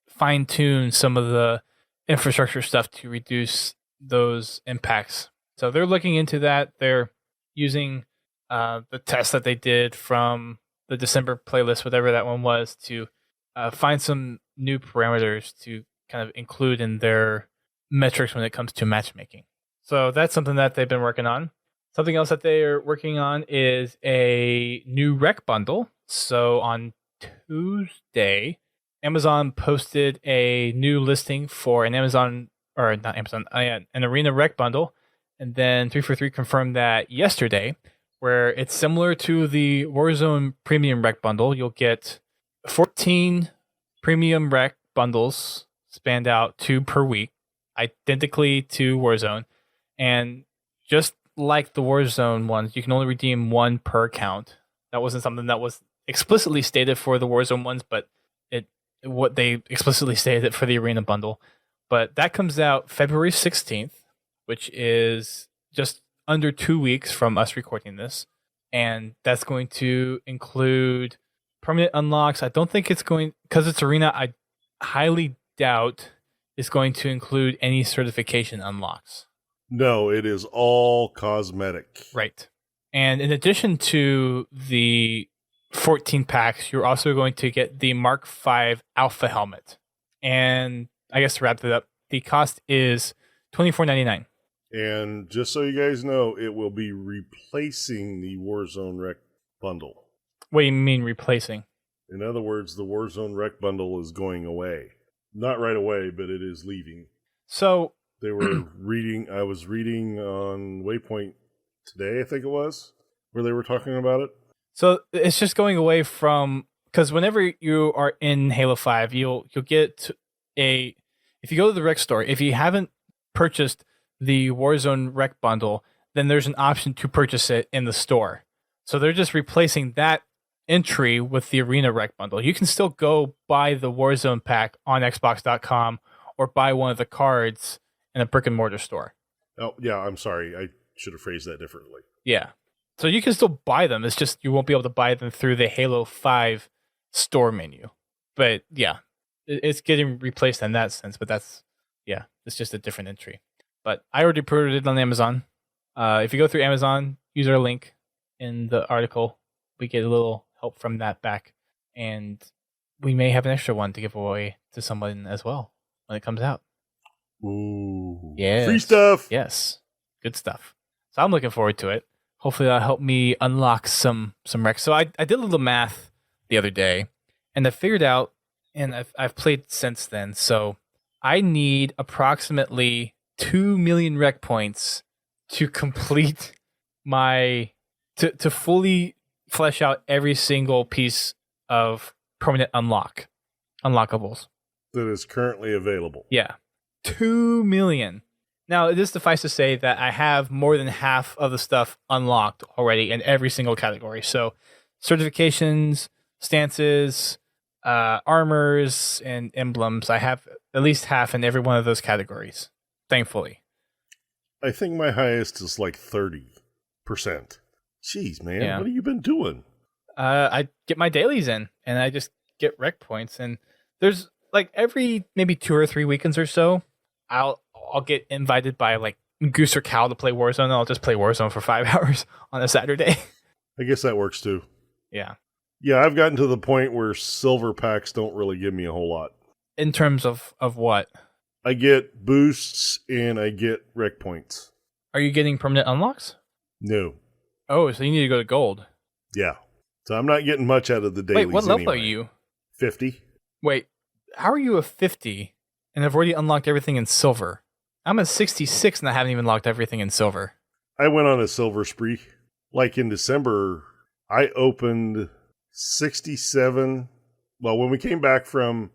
fine tune some of the infrastructure stuff to reduce those impacts. So they're looking into that. They're using the test that they did from the December playlist, whatever that one was, to find some new parameters to kind of include in their metrics when it comes to matchmaking. So that's something that they've been working on. Something else that they are working on is a new rec bundle. So on Tuesday, Amazon posted a new listing for an an arena rec bundle, and then 343 confirmed that yesterday, where it's similar to the Warzone premium rec bundle. You'll get 14 premium rec bundles spanned out 2 per week, identically to Warzone, and just like the Warzone ones, you can only redeem 1 per account. That wasn't something that was explicitly stated for the Warzone ones, but what they explicitly stated it for the Arena bundle. But that comes out February 16th, which is just under 2 weeks from us recording this. And that's going to include permanent unlocks. I don't think it's going, because it's Arena, I highly doubt it's going to include any certification unlocks. No, it is all cosmetic. Right. And in addition to the 14 packs, you're also going to get the Mark V Alpha helmet. And I guess to wrap it up, the cost is $24.99. And just so you guys know, it will be replacing the Warzone Rec bundle. What do you mean replacing? In other words, the Warzone Rec bundle is going away. Not right away, but it is leaving. So they were I was reading on Waypoint today, I think it was, where they were talking about it. So it's just going away from, because whenever you are in Halo 5, you'll get if you go to the rec store, if you haven't purchased the Warzone rec bundle, then there's an option to purchase it in the store. So they're just replacing that entry with the Arena rec bundle. You can still go buy the Warzone pack on Xbox.com or buy one of the cards in a brick and mortar store. Oh, yeah, I'm sorry. I should have phrased that differently. Yeah. So you can still buy them. It's just you won't be able to buy them through the Halo 5 store menu. But yeah, it's getting replaced in that sense. But it's just a different entry. But I already pre-ordered it on Amazon. If you go through Amazon, use our link in the article. We get a little help from that back. And we may have an extra one to give away to someone as well when it comes out. Ooh. Yes. Free stuff. Yes. Good stuff. So I'm looking forward to it. Hopefully that'll help me unlock some recs. So I did a little math the other day, and I figured out, and I've played since then, so I need approximately 2 million rec points to complete to fully flesh out every single piece of permanent unlockables. That is currently available. Yeah. 2 million. Now, it is suffice to say that I have more than half of the stuff unlocked already in every single category. So, certifications, stances, armors, and emblems. I have at least half in every one of those categories, thankfully. I think my highest is like 30%. Jeez, man, Yeah. What have you been doing? I get my dailies in, and I just get rec points. And there's like every maybe 2 or 3 weekends or so, I'll get invited by like Goose or Cal to play Warzone, and I'll just play Warzone for 5 hours on a Saturday. I guess that works too. Yeah. Yeah, I've gotten to the point where silver packs don't really give me a whole lot. In terms of what? I get boosts and I get rec points. Are you getting permanent unlocks? No. Oh, so you need to go to gold. Yeah. So I'm not getting much out of the dailies. Wait, what level anyway. are you? 50. Wait, how are you a 50 and I've already unlocked everything in silver? I'm a 66 and I haven't even unlocked everything in silver. I went on a silver spree. Like in December, I opened 67. Well, when we came back from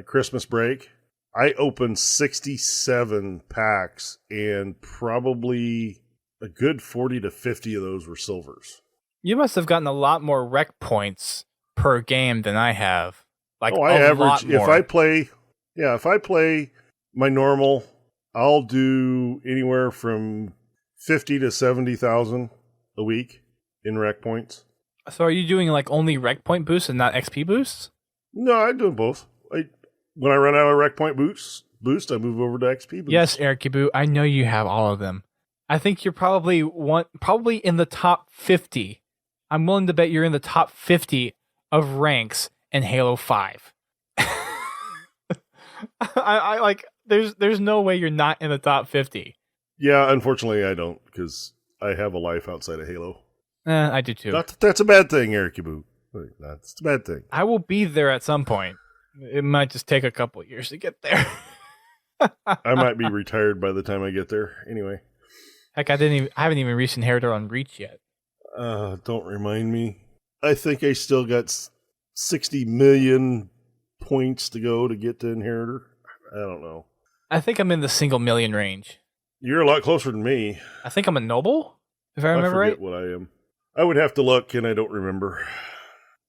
Christmas break, I opened 67 packs, and probably a good 40 to 50 of those were silvers. You must have gotten a lot more rec points per game than I have. Like, I average, if I play my normal, I'll do anywhere from 50 to 70,000 a week in rec points. So are you doing like only rec point boosts and not XP boosts? No, I do both. When I run out of rec point boost, I move over to XP boost. Yes, Eric Kibu, I know you have all of them. I think you're probably in the top 50. I'm willing to bet you're in the top 50 of ranks in Halo 5. I like. There's no way you're not in the top 50. Yeah, unfortunately, I don't because I have a life outside of Halo. I do too. Not that that's a bad thing, Eric Yabu. That's a bad thing. I will be there at some point. It might just take a couple of years to get there. I might be retired by the time I get there. Anyway. Heck, I haven't even reached Inheritor on Reach yet. Don't remind me. I think I still got 60 million points to go to get to Inheritor. I don't know. I think I'm in the single million range. You're a lot closer than me. I think I'm a noble, if I remember I forget right. what I am. I would have to look, and I don't remember.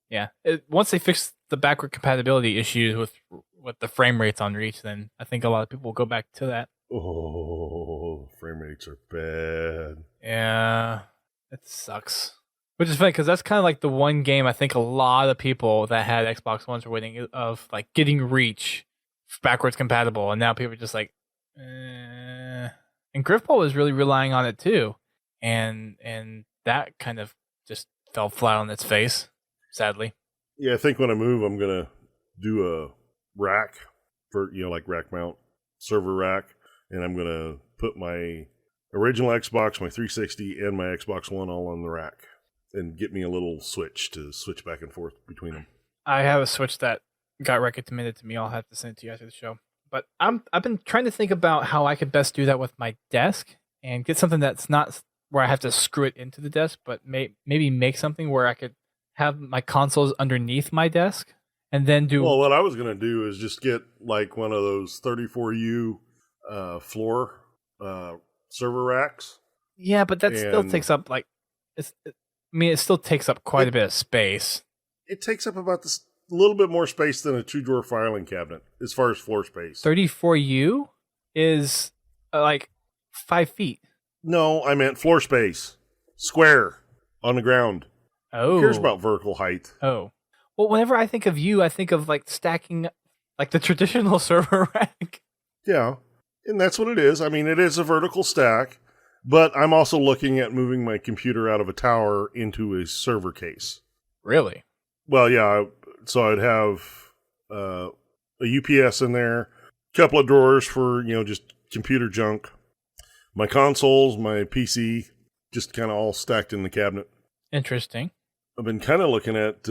Yeah. Once they fix the backward compatibility issues with the frame rates on Reach, then I think a lot of people will go back to that. Oh, frame rates are bad. Yeah, it sucks. Which is funny because that's kind of like the one game I think a lot of people that had Xbox Ones were waiting of like getting Reach backwards compatible, and now people are just like, And Griffball is really relying on it too, and that kind of just fell flat on its face, sadly. Yeah, I think when I move, I'm gonna do a rack for like rack mount server rack, and I'm gonna put my original Xbox, my 360, and my Xbox One all on the rack, and get me a little switch to switch back and forth between them. I have a Switch that got recommended to me. I'll have to send it to you after the show. But I've been trying to think about how I could best do that with my desk and get something that's not where I have to screw it into the desk, but maybe make something where I could have my consoles underneath my desk and then do. Well, what I was gonna do is just get like one of those 34U floor server racks. Yeah, but that still takes up like it still takes up quite a bit of space. It takes up about a little bit more space than a 2-drawer filing cabinet as far as floor space. 34U is like 5 feet. No, I meant floor space. Square on the ground. Oh. Who cares about vertical height? Oh. Well, whenever I think of you, I think of like stacking like the traditional server rack. Yeah, and that's what it is. I mean, it is a vertical stack, but I'm also looking at moving my computer out of a tower into a server case. Really? Well, yeah, so I'd have a UPS in there, a couple of drawers for, just computer junk, my consoles, my PC, just kind of all stacked in the cabinet. Interesting. I've been kind of looking at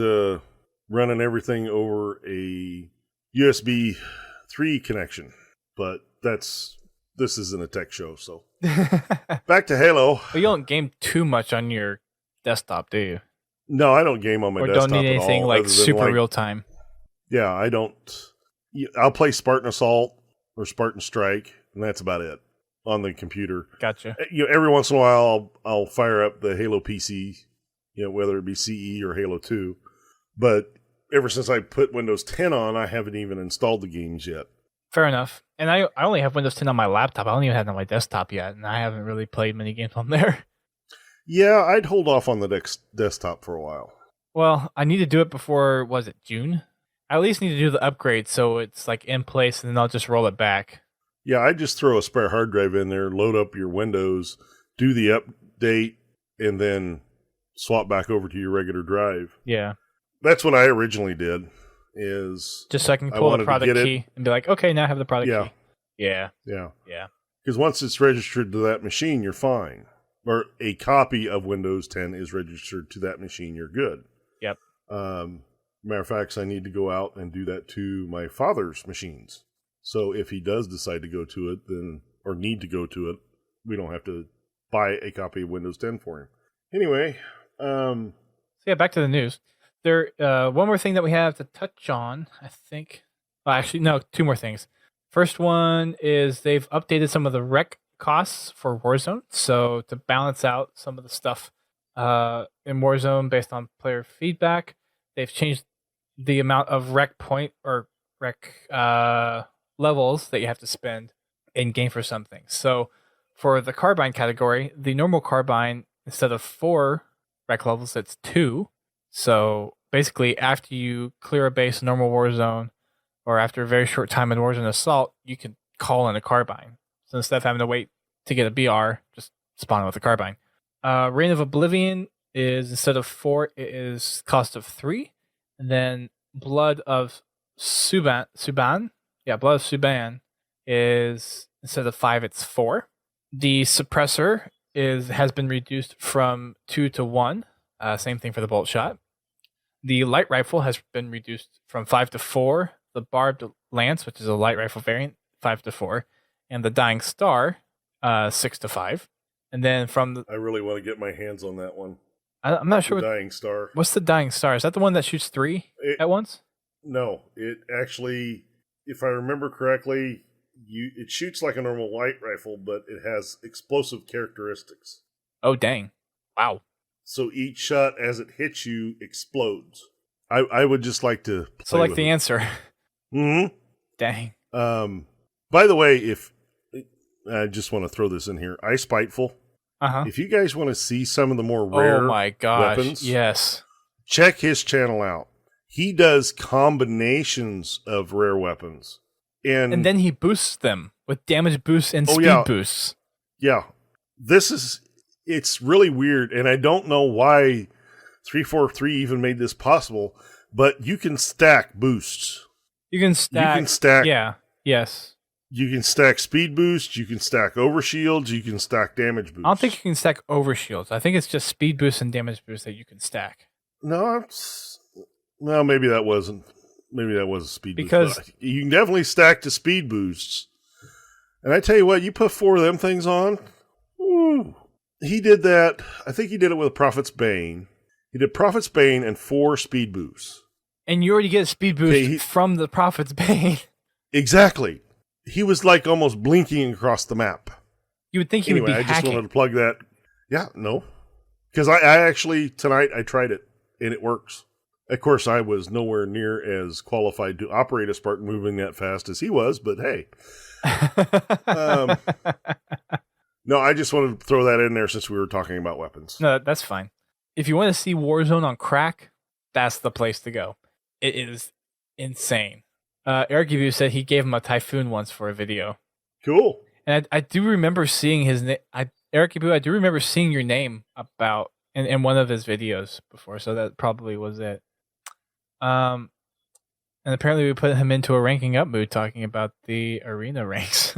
running everything over a USB 3 connection, but this isn't a tech show, so. Back to Halo. Well, you don't game too much on your desktop, do you? No, I don't game on my desktop at all. Or don't need anything like super real time. Yeah, I don't. I'll play Spartan Assault or Spartan Strike, and that's about it on the computer. Gotcha. Every once in a while, I'll fire up the Halo PC, whether it be CE or Halo 2. But ever since I put Windows 10 on, I haven't even installed the games yet. Fair enough. And I only have Windows 10 on my laptop. I don't even have it on my desktop yet, and I haven't really played many games on there. Yeah, I'd hold off on the desktop for a while. Well, I need to do it before, was it June? I at least need to do the upgrade so it's like in place, and then I'll just roll it back. Yeah, I just throw a spare hard drive in there, load up your Windows, do the update, and then swap back over to your regular drive. Yeah. That's what I originally did. Is just so I can pull the product key and be like, okay, now I have the product key. Yeah. Because once it's registered to that machine, you're fine. Or a copy of Windows 10 is registered to that machine, you're good. Yep. Matter of fact, I need to go out and do that to my father's machines. So if he does decide to go to it, or need to go to it, we don't have to buy a copy of Windows 10 for him. Anyway. So back to the news. There, one more thing that we have to touch on, I think. Well, actually, no, 2 more things. First one is they've updated some of the rec costs for Warzone. So to balance out some of the stuff in Warzone based on player feedback, they've changed the amount of rec point or rec levels that you have to spend in game for something. So for the carbine category, the normal carbine, instead of 4 rec levels, it's 2. So basically, after you clear a base in normal Warzone, or after a very short time in Warzone Assault, you can call in a carbine. So instead of having to wait to get a BR, just spawn it with a carbine. Reign of Oblivion is, instead of 4, it is cost of 3. And then Blood of Suban Yeah, Blood of Suban is, instead of 5, it's 4. The suppressor has been reduced from 2 to 1. Same thing for the bolt shot. The light rifle has been reduced from 5 to 4. The barbed lance, which is a light rifle variant, 5 to 4. And the dying star, 6 to 5. And then from I really want to get my hands on that one. I'm not sure. Dying star. What's the dying star? Is that the one that shoots 3 at once? No, it actually, if I remember correctly, it shoots like a normal light rifle, but it has explosive characteristics. Oh, dang. Wow. So each shot as it hits you explodes. I would just like to play So like with the it. answer. Mm-hmm. Dang. By the way, if I just want to throw this in here, Ice Spiteful. Uh-huh. If you guys want to see some of the more rare Oh my gosh. weapons, Yes. check his channel out. He does combinations of rare weapons. And then he boosts them with damage boosts and speed boosts. Yeah. It's really weird, and I don't know why 343 even made this possible, but you can stack boosts. You can stack. Yeah. Yes. You can stack speed boosts, you can stack overshields, you can stack damage boosts. I don't think you can stack overshields. I think it's just speed boosts and damage boosts that you can stack. No, well, maybe that was a speed because boost. You can definitely stack the speed boosts. And I tell you what, you put 4 of them things on. Woo. He did that. I think he did it with Prophet's Bane. He did Prophet's Bane and 4 speed boosts. And you already get a speed boost from the Prophet's Bane. Exactly. He was like almost blinking across the map. You would think he would be hacking. I just wanted to plug that. Yeah, no. Because I actually, tonight, I tried it, and it works. Of course, I was nowhere near as qualified to operate a Spartan moving that fast as he was, but hey. No, I just wanted to throw that in there since we were talking about weapons. No, that's fine. If you want to see Warzone on crack, that's the place to go. It is insane. Eric Gibu said he gave him a Typhoon once for a video. Cool. And I do remember seeing his name. Eric Gibu, I do remember seeing your name about in one of his videos before, so that probably was it. And apparently we put him into a ranking up mood talking about the arena ranks.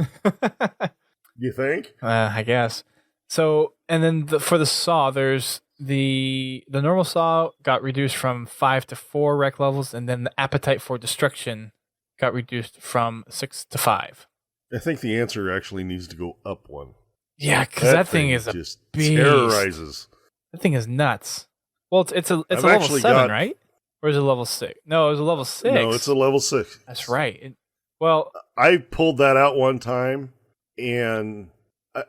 You think? I guess. So, and then for the saw, there's the normal saw got reduced from 5 to 4 rec levels, and then the appetite for destruction got reduced from 6 to 5. I think the answer actually needs to go up 1. Yeah, because that thing is just beast. Terrorizes. That thing is nuts. Well, it's a level 7, right? Or is it level 6? No, it was a level 6. No, it's a level 6. That's right. Well, I pulled that out one time, and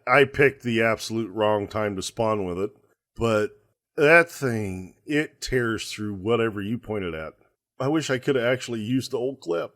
I picked the absolute wrong time to spawn with it. But that thing, it tears through whatever you pointed at. I wish I could have actually used the old clip.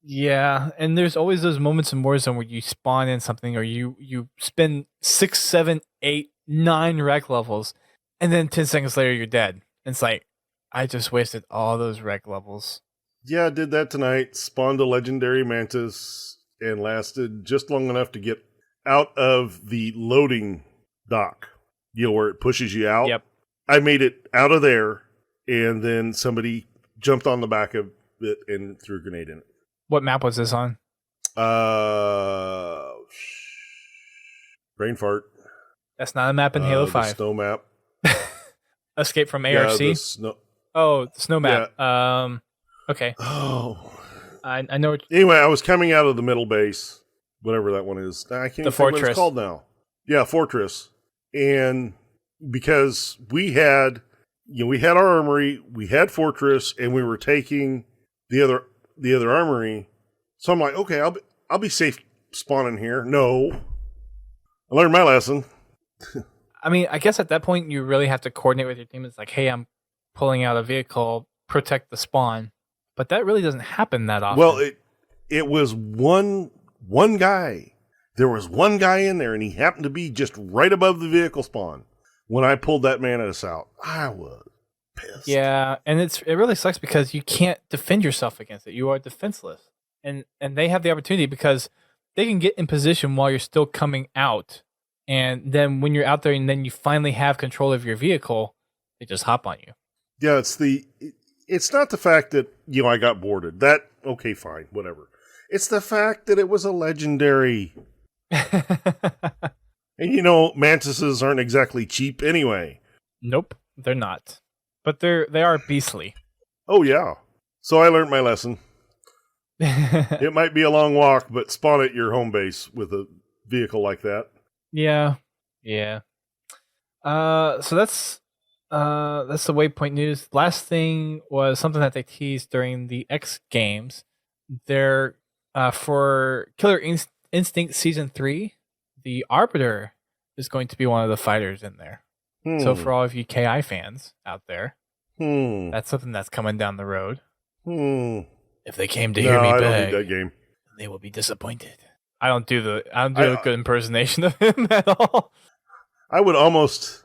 Yeah, and there's always those moments in Warzone where you spawn in something or you spend 6, 7, 8, 9 rec levels, and then 10 seconds later you're dead. It's like, I just wasted all those rec levels. Yeah, I did that tonight. Spawned a legendary mantis and lasted just long enough to get out of the loading dock. You know, where it pushes you out? Yep. I made it out of there, and then somebody jumped on the back of it and threw a grenade in it. What map was this on? Brain fart. That's not a map in Halo 5. The snow map. Escape from ARC? Yeah, the snow map. Yeah. Okay. Oh. I know. Anyway, I was coming out of the middle base, whatever that one is. I can't even think what it's called now. Yeah, Fortress. And because we had our armory, we had Fortress, and we were taking the other armory. So I'm like, okay, I'll be safe spawning here. No. I learned my lesson. I mean, I guess at that point you really have to coordinate with your team. It's like, hey, I'm pulling out a vehicle, protect the spawn. But that really doesn't happen that often. Well, it was one guy. There was one guy in there, and he happened to be just right above the vehicle spawn. When I pulled that mantis out, I was pissed. Yeah, and it really sucks because you can't defend yourself against it. You are defenseless. And they have the opportunity because they can get in position while you're still coming out. And then when you're out there and then you finally have control of your vehicle, they just hop on you. Yeah, It's not the fact that, I got boarded. That, okay, fine, whatever. It's the fact that it was a legendary. And mantises aren't exactly cheap anyway. Nope, they're not. But they are beastly. Oh, yeah. So I learned my lesson. It might be a long walk, but spawn at your home base with a vehicle like that. Yeah. So that's the Waypoint news. Last thing was something that they teased during the X Games. They're for Killer Instinct Season 3, the Arbiter is going to be one of the fighters in there. So for all of you KI fans out there, that's something that's coming down the road. If they came to hear me beg, I don't need that game. They will be disappointed. I don't do a good impersonation of him at all. I would almost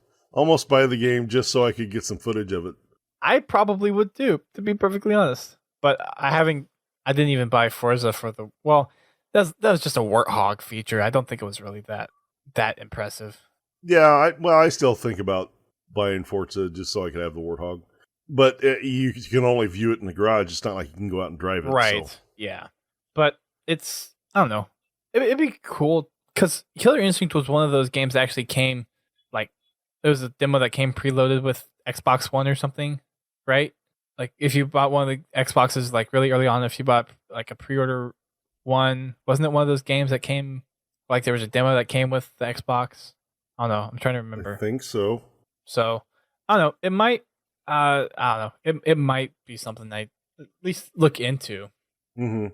buy the game just so I could get some footage of it. I probably would too, to be perfectly honest. But I didn't even buy Forza for that was just a Warthog feature. I don't think it was really that impressive. Yeah, I still think about buying Forza just so I could have the Warthog. But you can only view it in the garage. It's not like you can go out and drive it. Right, so. Yeah. But it's, I don't know. It'd be cool, because Killer Instinct was one of those games that actually came, there was a demo that came preloaded with Xbox One or something, right? Like, if you bought one of the Xboxes, really early on, if you bought, a pre-order one, wasn't it one of those games that came, there was a demo that came with the Xbox? I don't know. I'm trying to remember. I think so. So, I don't know. It might, I don't know. It might be something I at least look into. Mm-hmm.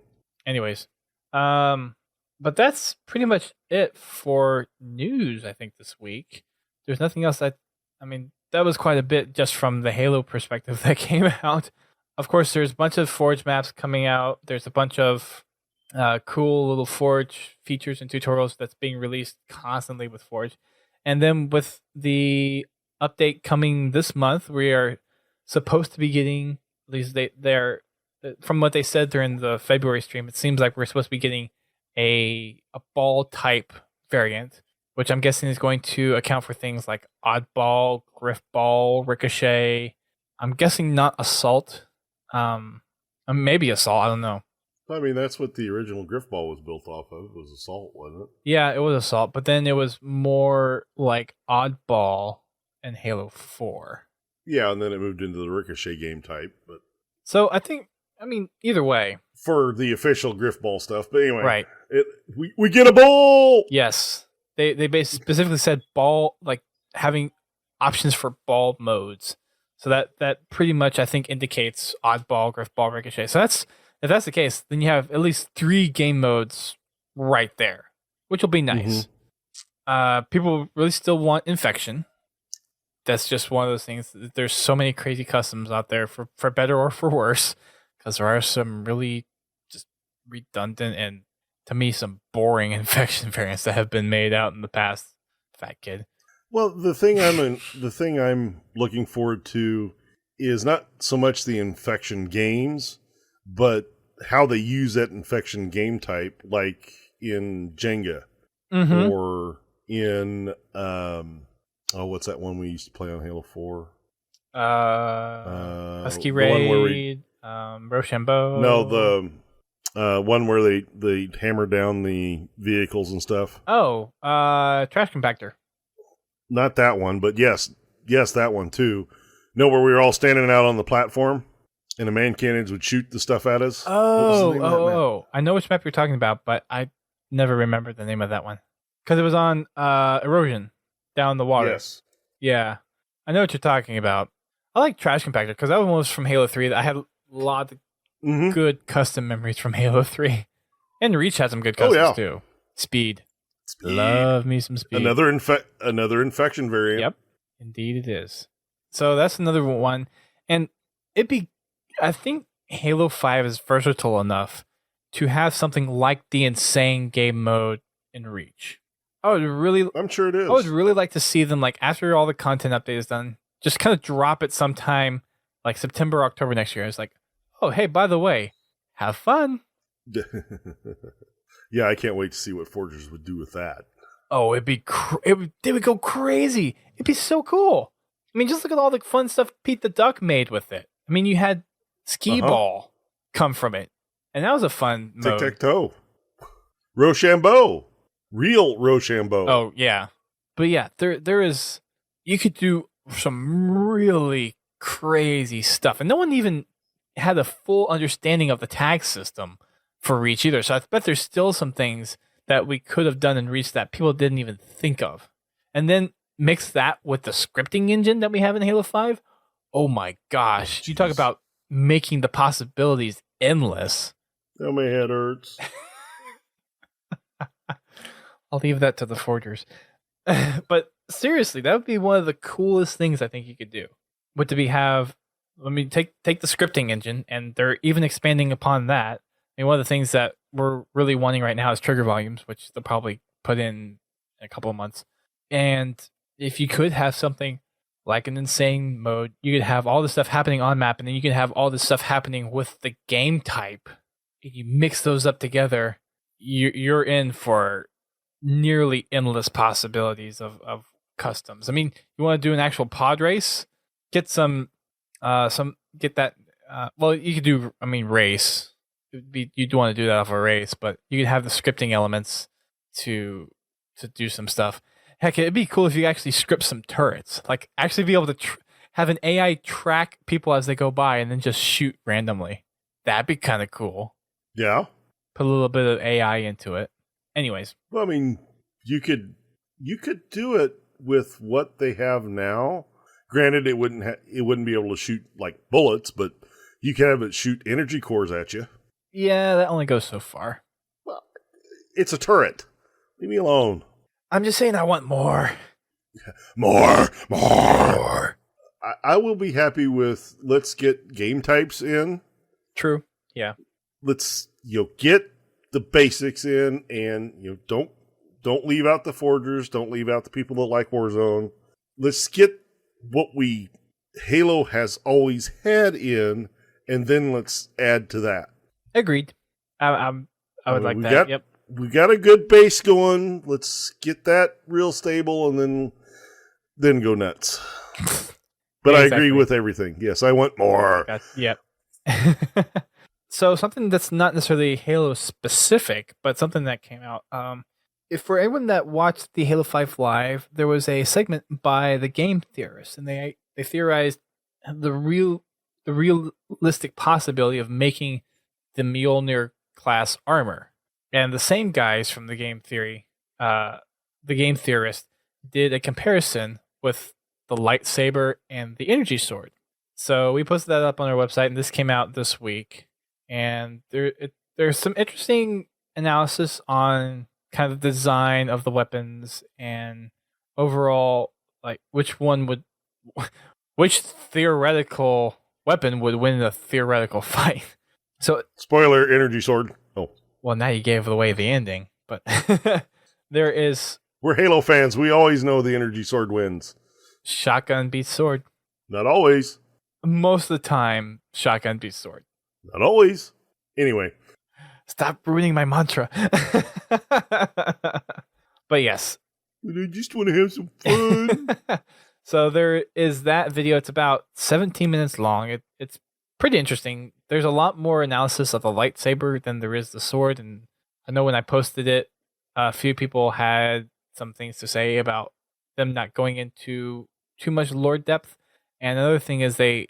Anyways, but that's pretty much it for news, I think, this week. There's nothing else that was quite a bit just from the Halo perspective that came out. Of course, there's a bunch of Forge maps coming out. There's a bunch of cool little Forge features and tutorials that's being released constantly with Forge. And then with the update coming this month, we are supposed to be getting, at least they're from what they said during the February stream, it seems like we're supposed to be getting a ball type variant, which I'm guessing is going to account for things like oddball, griff ball, ricochet. I'm guessing not assault. Maybe assault, I don't know. I mean, that's what the original griff ball was built off of. It was assault, wasn't it? Yeah, it was assault, but then it was more like oddball and Halo 4. Yeah, and then it moved into the ricochet game type. But so either way. For the official griff ball stuff. But anyway, right. We get a ball! Yes. They specifically said ball, having options for ball modes. So that pretty much, I think, indicates oddball, griff ball, ricochet. So if that's the case, then you have at least 3 game modes right there, which will be nice. Mm-hmm. People really still want infection. That's just one of those things. There's so many crazy customs out there for better or for worse, because there are some really just redundant and, to me, some boring infection variants that have been made out in the past. Fat kid. Well, the thing I'm looking forward to is not so much the infection games, but how they use that infection game type, like in Jenga, mm-hmm. or in what's that one we used to play on Halo 4? Husky Raid, Rochambeau. No, the one where they hammer down the vehicles and stuff. Oh, Trash Compactor. Not that one, but yes, that one too. No, where we were all standing out on the platform and the man cannons would shoot the stuff at us. Oh. I know which map you're talking about, but I never remembered the name of that one. Because it was on Erosion, down the water. Yes. Yeah. I know what you're talking about. I like Trash Compactor, because that one was from Halo 3. I had a lot of good custom memories from Halo 3. And Reach had some good customs too. Speed. Love me some speed. Another infection variant. Yep. Indeed it is. So that's another one. And I think Halo 5 is versatile enough to have something like the insane game mode in Reach. I'm sure it is. I would really like to see them, after all the content update is done, just kind of drop it sometime, September, October next year. It's oh, hey, by the way, have fun. Yeah, I can't wait to see what Forgers would do with that. Oh, they would go crazy. It'd be so cool. Just look at all the fun stuff Pete the Duck made with it. You had skee ball come from it. And that was a fun mode. Tic-tac-toe. Rochambeau. Real Rochambeau. Oh, yeah. But yeah, there is... You could do some really crazy stuff. And no one even had a full understanding of the tag system for Reach either. So I bet there's still some things that we could have done in Reach that people didn't even think of. And then mix that with the scripting engine that we have in Halo 5. Oh my gosh. You talk about making the possibilities endless. Oh, my head hurts. I'll leave that to the forgers. But seriously, that would be one of the coolest things I think you could do. Would to be have, let me take the scripting engine, and they're even expanding upon that. I mean, one of the things that we're really wanting right now is trigger volumes, which they'll probably put in a couple of months. And if you could have something like an insane mode, you could have all this stuff happening on map, and then you could have all this stuff happening with the game type. If you mix those up together, you're in for nearly endless possibilities of customs. I mean, you want to do an actual pod race? Get get that. Well, you could do. I mean, race. You'd want to do that off a race, but you could have the scripting elements to do some stuff. Heck, it'd be cool if you actually script some turrets. Like, actually be able to have an AI track people as they go by and then just shoot randomly. That'd be kind of cool. Yeah. Put a little bit of AI into it. Anyways. Well, I mean, you could do it with what they have now. Granted, it wouldn't be able to shoot like bullets, but you can have it shoot energy cores at you. Yeah, that only goes so far. Well, it's a turret. Leave me alone. I'm just saying I want more. More. I will be happy with, let's get game types in. True. Yeah. Let's get the basics in, and don't leave out the forgers, don't leave out the people that like Warzone. Let's get what Halo has always had in, and then let's add to that. Agreed. I would like that. Yep. We got a good base going. Let's get that real stable, and then go nuts. But I agree with everything. Yes, I want more. Yep. So something that's not necessarily Halo specific, but something that came out. If for anyone that watched the Halo 5 Live, there was a segment by the game theorists, and they theorized the realistic possibility of making the Mjolnir class armor. And the same guys from the game theorist did a comparison with the lightsaber and the energy sword. So we posted that up on our website, and this came out this week. And there's some interesting analysis on kind of the design of the weapons and overall, like which theoretical weapon would win a theoretical fight. So spoiler, energy sword. Oh. Well, now you gave away the ending, but we're Halo fans. We always know the energy sword wins. Shotgun beats sword. Not always. Most of the time, shotgun beats sword. Not always. Anyway. Stop ruining my mantra. But yes. I just want to have some fun. So there is that video. It's about 17 minutes long. It's pretty interesting. There's a lot more analysis of the lightsaber than there is the sword. And I know when I posted it, a few people had some things to say about them not going into too much lore depth. And another thing is they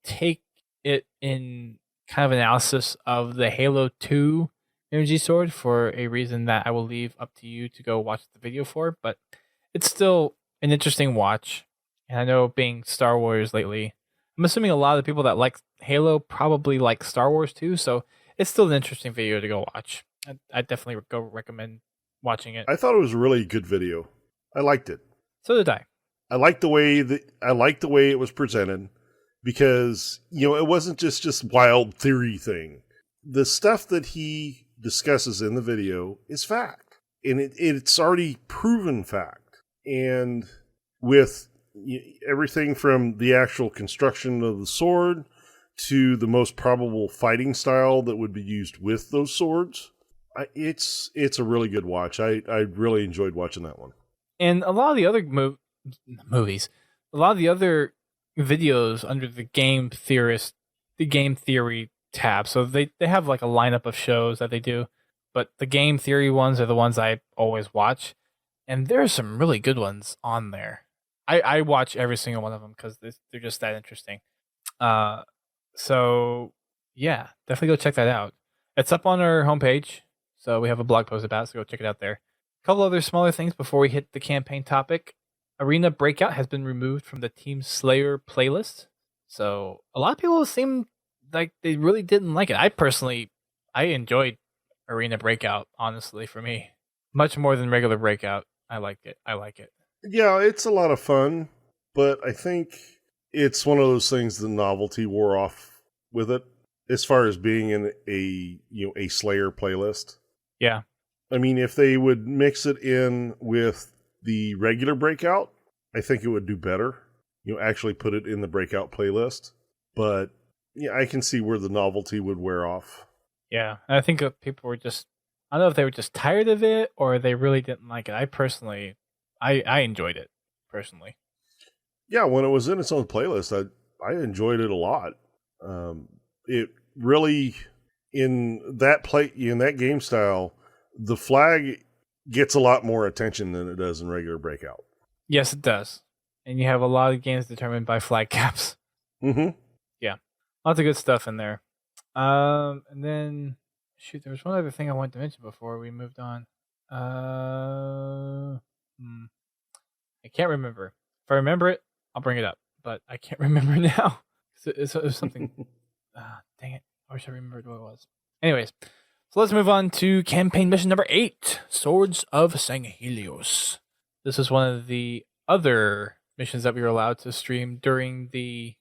take it in kind of analysis of the Halo 2 energy sword for a reason that I will leave up to you to go watch the video for. But it's still an interesting watch. And I know being Star Wars lately, I'm assuming a lot of the people that like Halo probably like Star Wars too. So it's still an interesting video to go watch. I definitely recommend watching it. I thought it was a really good video. I liked it. So did I. I liked the way it was presented, because it wasn't just wild theory thing. The stuff that he discusses in the video is fact, and it's already proven fact. And with everything from the actual construction of the sword to the most probable fighting style that would be used with those swords, it's a really good watch. I really enjoyed watching that one. And a lot of the other movies, a lot of the other videos under the game theorist the game theory tab. So they have like a lineup of shows that they do, but the game theory ones are the ones I always watch, and there's some really good ones on there. I watch every single one of them because they're just that interesting. Uh, so yeah, definitely go check that out. It's up on our homepage, so we have a blog post about it, so go check it out there. A couple other smaller things before we hit the campaign topic. Arena Breakout has been removed from the Team Slayer playlist. So a lot of people seem like they really didn't like it. I enjoyed Arena Breakout, honestly, for me. Much more than regular Breakout. I liked it. I like it. Yeah, it's a lot of fun, but I think it's one of those things the novelty wore off with it as far as being in a Slayer playlist. Yeah. I mean, if they would mix it in with the regular Breakout, I think it would do better. Actually put it in the Breakout playlist. But yeah, I can see where the novelty would wear off. Yeah. And I think people were just, I don't know if they were just tired of it or they really didn't like it. I enjoyed it, personally. Yeah, when it was in its own playlist, I enjoyed it a lot. It really, in that game style, the flag gets a lot more attention than it does in regular Breakout. Yes, it does. And you have a lot of games determined by flag caps. Mm-hmm. Yeah. Lots of good stuff in there. And then, shoot, there was one other thing I wanted to mention before we moved on. I can't remember. If I remember it, I'll bring it up. But I can't remember now. It was something. Dang it. I wish I remembered what it was. Anyways, so let's move on to campaign mission number 8, Swords of Sanghelios. This is one of the other missions that we were allowed to stream during the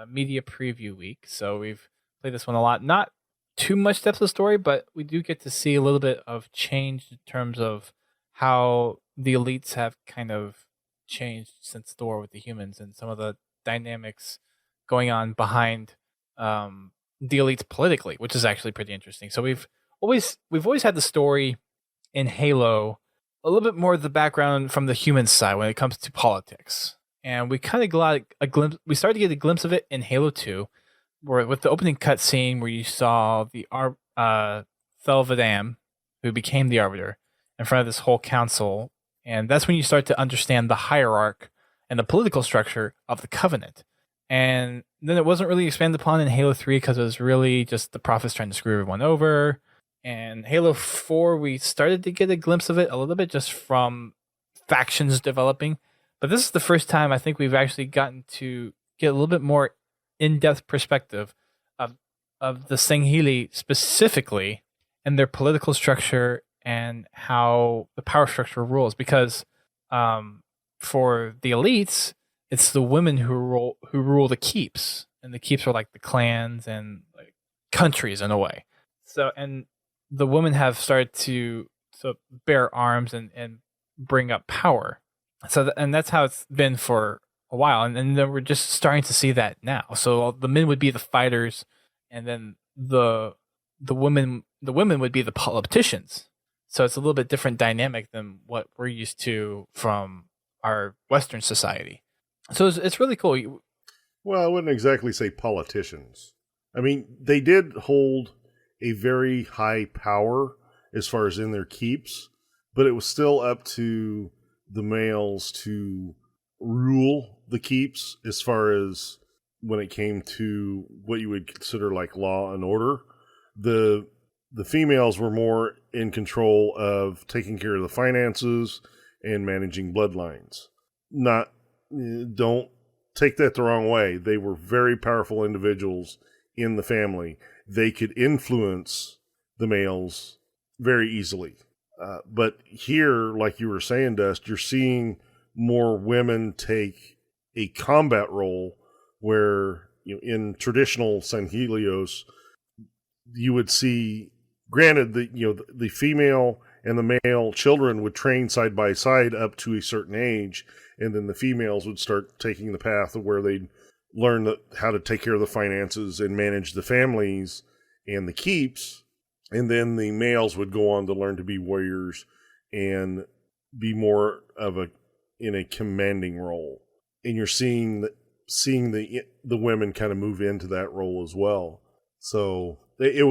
media preview week. So we've played this one a lot. Not too much depth of story, but we do get to see a little bit of change in terms of how the elites have kind of changed since the war with the humans and some of the dynamics going on behind the elites politically, which is actually pretty interesting. So we've always had the story in Halo a little bit more of the background from the human side when it comes to politics, and we kind of got a glimpse. We started to get a glimpse of it in Halo 2, where with the opening cutscene where you saw the Thelvadam, who became the Arbiter, in front of this whole council, and that's when you start to understand the hierarchy and the political structure of the Covenant. And then it wasn't really expanded upon in Halo 3 because it was really just the prophets trying to screw everyone over. And Halo 4, we started to get a glimpse of it a little bit just from factions developing. But this is the first time I think we've actually gotten to get a little bit more in-depth perspective of the Sangheili specifically and their political structure and how the power structure rules. Because for the elites, it's the women who rule the keeps, and the keeps are like the clans and like countries in a way. So, and the women have started to bear arms and bring up power. So, and that's how it's been for a while, and then we're just starting to see that now. So the men would be the fighters, and then the women would be the politicians. So it's a little bit different dynamic than what we're used to from our Western society. So it's really cool. Well, I wouldn't exactly say politicians. I mean, they did hold a very high power as far as in their keeps, but it was still up to the males to rule the keeps as far as when it came to what you would consider like law and order. The females were more in control of taking care of the finances and managing bloodlines. Don't take that the wrong way. They were very powerful individuals in the family. They could influence the males very easily. But here, like you were saying, Dust, you're seeing more women take a combat role where, in traditional Sanghelios, you would see, granted, the female and the male children would train side by side up to a certain age, and then the females would start taking the path of where they'd learn how to take care of the finances and manage the families and the keeps, and then the males would go on to learn to be warriors and be more of in a commanding role. And you're seeing seeing the women kind of move into that role as well. So it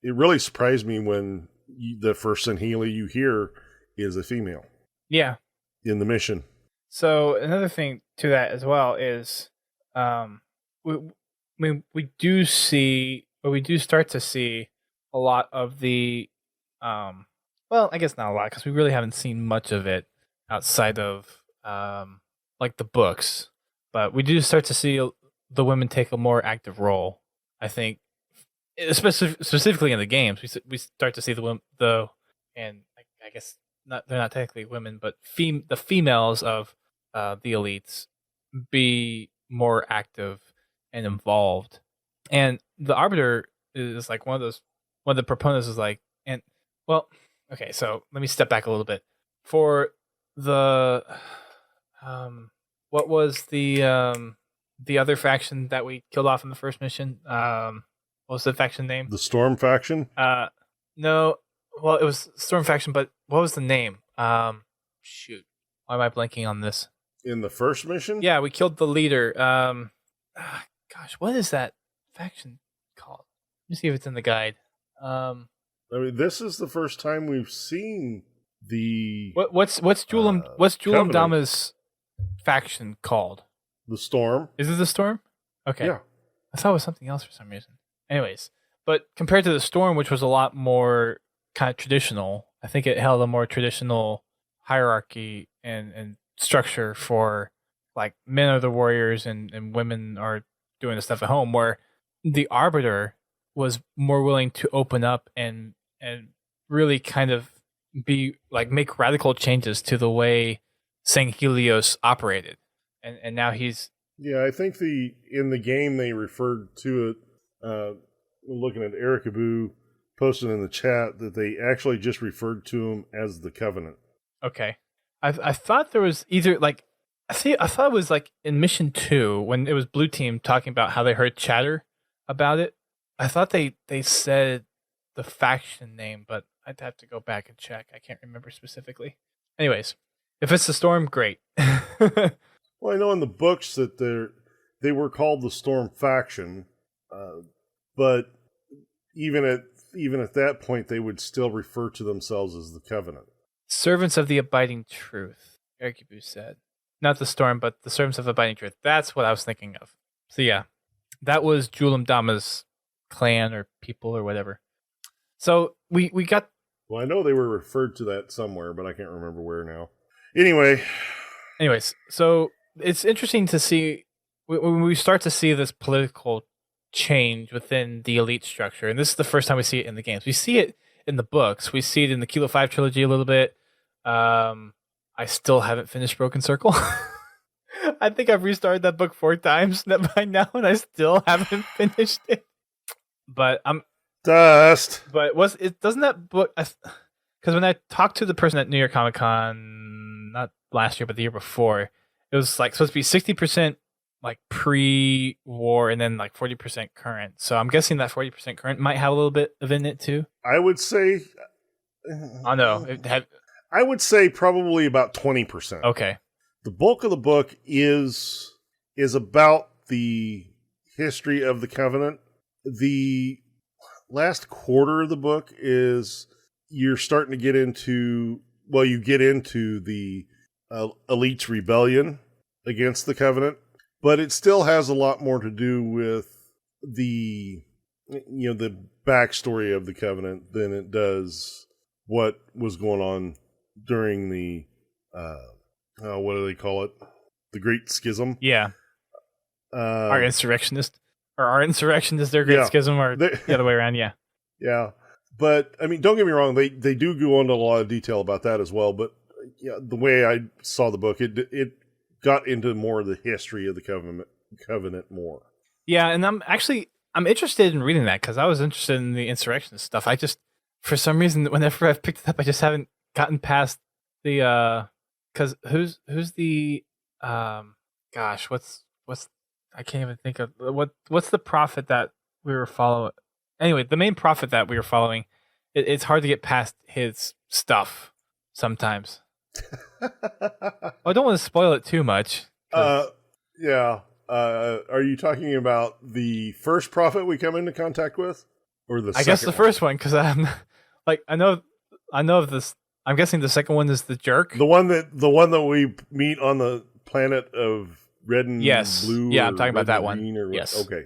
really surprised me when the first Sangheili you hear is a female. Yeah. In the mission. So another thing to that as well is, we do start to see a lot of the, well, I guess not a lot because we really haven't seen much of it outside of like the books, but we do start to see the women take a more active role. I think, specifically in the games, we start to see and I guess they're not technically women, but the females of the elites be more active and involved. And the Arbiter is like one of the proponents is like, and well, okay, so let me step back a little bit. For the what was the other faction that we killed off in the first mission? What was the faction name? The Storm faction? No, well, it was Storm faction, but what was the name? Shoot, why am I blanking on this? In the first mission? Yeah, we killed the leader. Gosh, what is that faction called? Let me see if it's in the guide. I mean, this is the first time we've seen the what's Julam Dama's faction called? The Storm. Is it the Storm? Okay. Yeah. I thought it was something else for some reason. Anyways, but compared to the Storm, which was a lot more kind of traditional, I think it held a more traditional hierarchy and structure for like men are the warriors and women are doing the stuff at home, where the Arbiter was more willing to open up and really kind of be like make radical changes to the way Sanghelios operated. And now he's... Yeah, I think in the game they referred to it, looking at Erikabu posted in the chat, that they actually just referred to him as the Covenant. Okay. I thought there was either like... I thought it was like in Mission 2 when it was Blue Team talking about how they heard chatter about it. I thought they said the faction name, but I'd have to go back and check. I can't remember specifically. Anyways, if it's the Storm, great. Well, I know in the books that they were called the Storm faction, but even at that point, they would still refer to themselves as the Covenant. Servants of the Abiding Truth, Erikabu said. Not the Storm, but the Servants of Abiding Truth. That's what I was thinking of. So yeah, that was Julam Dama's clan or people or whatever. So we got... Well, I know they were referred to that somewhere, but I can't remember where now. Anyways, so it's interesting to see when we start to see this political change within the elite structure, and this is the first time we see it in the games. We see it in the books. We see it in the Kilo 5 trilogy a little bit. I still haven't finished Broken Circle. I think I've restarted that book 4 times by now, and I still haven't finished it. But I'm... Dust. But doesn't that book... Because when I talked to the person at New York Comic Con, not last year, but the year before, it was like supposed to be 60% like pre-war and then like 40% current. So I'm guessing that 40% current might have a little bit of in it too. I would say... Oh, no. I would say probably about 20%. Okay. The bulk of the book is about the history of the Covenant. The last quarter of the book is you're starting to get into... Well, you get into the Elite's rebellion against the Covenant, but it still has a lot more to do with the backstory of the Covenant than it does what was going on during the what do they call it? The Great Schism. Yeah. Our insurrectionist, their Great Schism, or the other way around. Yeah. Yeah. But I mean, don't get me wrong; they do go into a lot of detail about that as well. But the way I saw the book, it got into more of the history of the Covenant more. Yeah, and I'm interested in reading that because I was interested in the insurrectionist stuff. I just, for some reason, whenever I've picked it up, I just haven't gotten past the because who's the gosh, what's I can't even think of what's the prophet that we were following. Anyway, the main prophet that we were following, it's hard to get past his stuff sometimes. I don't want to spoil it too much. Yeah. Are you talking about the first prophet we come into contact with, or the? I guess the first one, because I'm like I know of this. I'm guessing the second one is the jerk. The one that we meet on the planet of red and blue. Yeah, or I'm talking about that one. or yes. Okay.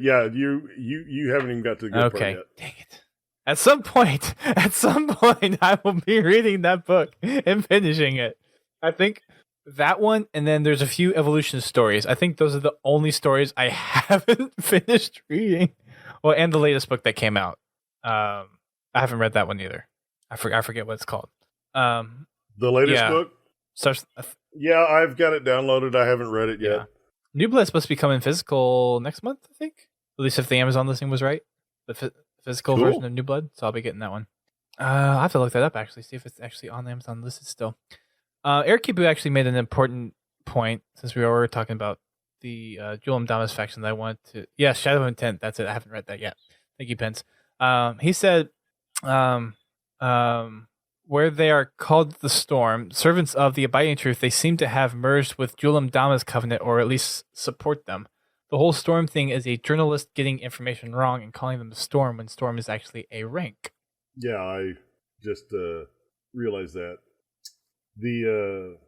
Yeah. You haven't even got to the good part yet. Dang it. At some point, I will be reading that book and finishing it. I think that one, and then there's a few evolution stories. I think those are the only stories I haven't finished reading. Well, and the latest book that came out. I haven't read that one either. I forget what it's called. The latest book? Yeah, I've got it downloaded. I haven't read it yet. Yeah. New Blood's supposed to be coming physical next month, I think. At least if the Amazon listing was right. The physical version of New Blood. So I'll be getting that one. I have to look that up, actually, see if it's actually on the Amazon listed still. Eric Kibu actually made an important point, since we were talking about the Julum Damas faction that I wanted to... Yeah, Shadow of Intent. That's it. I haven't read that yet. Thank you, Pence. He said... where they are called the Storm, servants of the Abiding Truth, they seem to have merged with Julum Dama's covenant, or at least support them. The whole Storm thing is a journalist getting information wrong and calling them the Storm when Storm is actually a rank. Yeah, I just realized that. The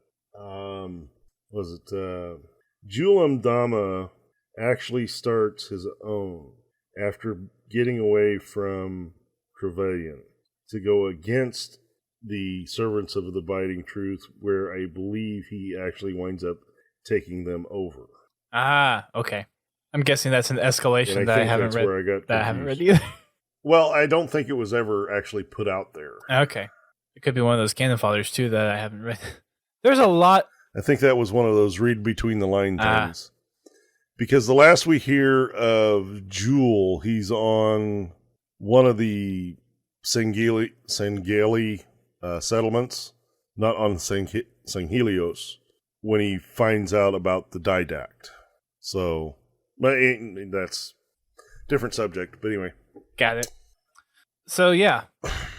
Julum Dama actually starts his own after getting away from Trevelyan to go against the servants of the Abiding Truth, where I believe he actually winds up taking them over. Ah, okay. I'm guessing that's an escalation that I haven't read. Where I got that I haven't read either. Well, I don't think it was ever actually put out there. Okay. It could be one of those canon fathers, too, that I haven't read. There's a lot. I think that was one of those read between the line things. Because the last we hear of Jewel, he's on one of the Sangheili settlements, not on Sanghelios, when he finds out about the Didact. So, but that's a different subject. But anyway. Got it. So, yeah.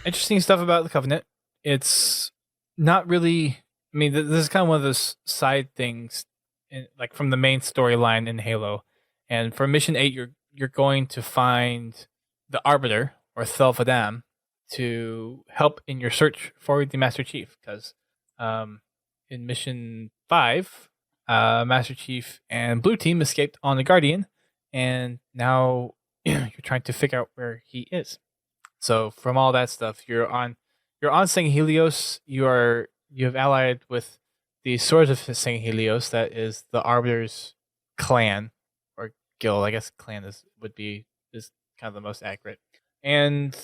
Interesting stuff about the Covenant. It's not really... I mean, this is kind of one of those side things, like from the main storyline in Halo. And for Mission 8, you're going to find the Arbiter, or Thelfadam, to help in your search for the Master Chief. Because in Mission 5, Master Chief and Blue Team escaped on the Guardian, and now you're trying to figure out where he is. So from all that stuff, you're on Sanghelios. You have allied with the Swords of Sanghelios. That is the Arbiter's clan or guild. I guess clan is kind of the most accurate. And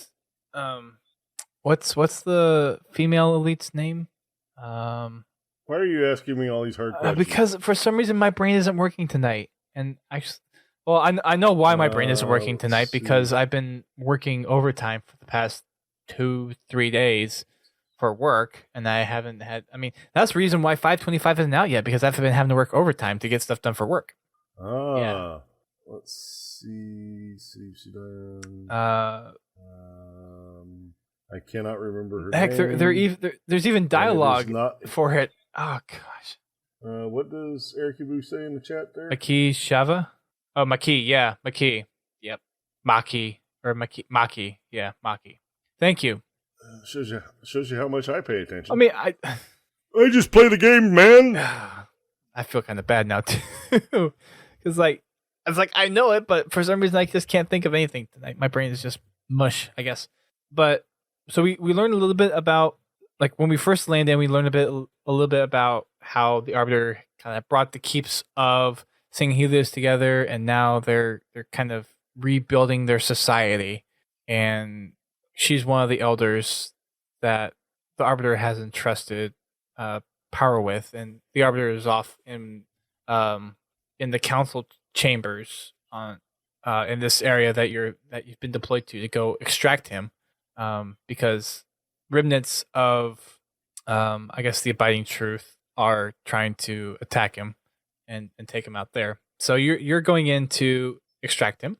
what's the female elite's name? Why are you asking me all these hard questions? Because for some reason my brain isn't working tonight, and actually, well, I know why my brain isn't working tonight, because I've been working overtime for the past 2-3 days for work, and I haven't had. I mean, that's the reason why 525 isn't out yet, because I've been having to work overtime to get stuff done for work. Yeah. Let's see. I cannot remember her name. There's even dialogue for it. Oh gosh. What does Erikibu say in the chat there? Maki Shava? Oh, Maki. Yeah, Maki. Yep. Maki or Maki. Yeah, Maki. Thank you. Shows you how much I pay attention. I mean, I just play the game, man. I feel kind of bad now too, because I know it, but for some reason I just can't think of anything tonight. My brain is just mush, I guess. But so we learned a little bit about, like, when we first landed, we learned a little bit about how the Arbiter kind of brought the keeps of Sanghelios together, and now they're kind of rebuilding their society, and she's one of the elders that the Arbiter has entrusted power with, and the Arbiter is off in the council chambers on in this area that you've been deployed to go extract him, because remnants of I guess the Abiding Truth are trying to attack him and take him out there. So you're going in to extract him.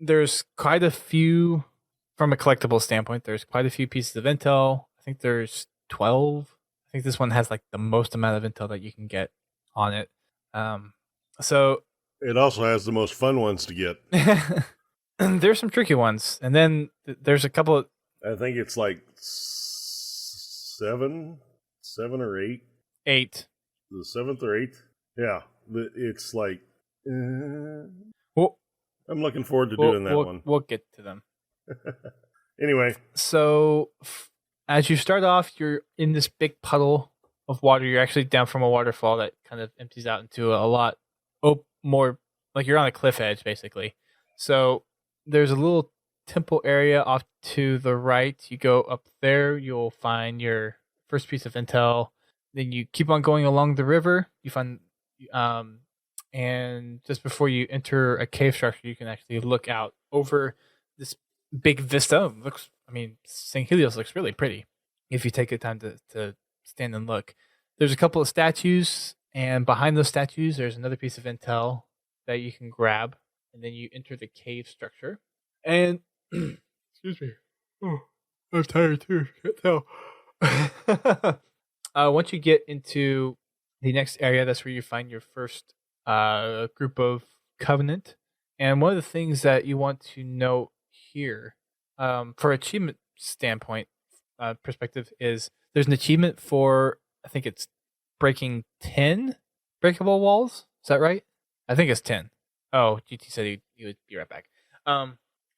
There's quite a few, from a collectible standpoint, there's quite a few pieces of intel. I think there's 12. I think this one has like the most amount of intel that you can get on it. So It also has the most fun ones to get. there's some tricky ones, and then there's a couple of. I think it's like 7 or 8. 8. The 7th or 8th. Yeah, it's like. Well, I'm looking forward to doing that one. We'll get to them. Anyway. So, as you start off, you're in this big puddle of water. You're actually down from a waterfall that kind of empties out into a lot more, like you're on a cliff edge, basically. So, there's a little temple area off to the right. You go up there, you'll find your first piece of intel. Then you keep on going along the river. You find, and just before you enter a cave structure, you can actually look out over this big vista. Sanghelios looks really pretty if you take the time to stand and look. There's a couple of statues, and behind those statues, there's another piece of intel that you can grab, and then you enter the cave structure. And excuse me, I'm tired too. Can't tell. Once you get into the next area, that's where you find your first group of Covenant. And one of the things that you want to note here, for achievement standpoint perspective, is there's an achievement for, I think it's breaking 10 breakable walls. Is that right? I think it's 10. Oh, GT said he would be right back.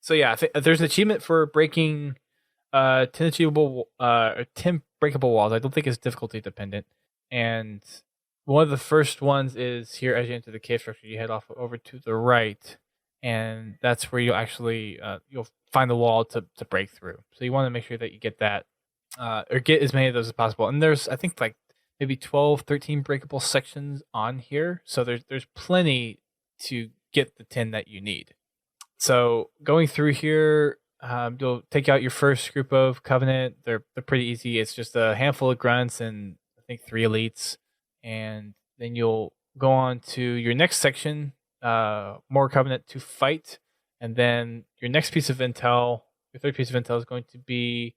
So yeah, I think there's an achievement for breaking 10 breakable walls. I don't think it's difficulty dependent. And one of the first ones is here as you enter the cave structure. You head off over to the right, and that's where you'll actually you'll find the wall to break through. So you want to make sure that you get that, or get as many of those as possible. And there's, I think, like maybe 12, 13 breakable sections on here. So there's plenty to get the 10 that you need. So going through here, you'll take out your first group of Covenant. They're pretty easy. It's just a handful of grunts and I think 3 elites. And then you'll go on to your next section, more Covenant to fight. And then your next piece of intel, your third piece of intel is going to be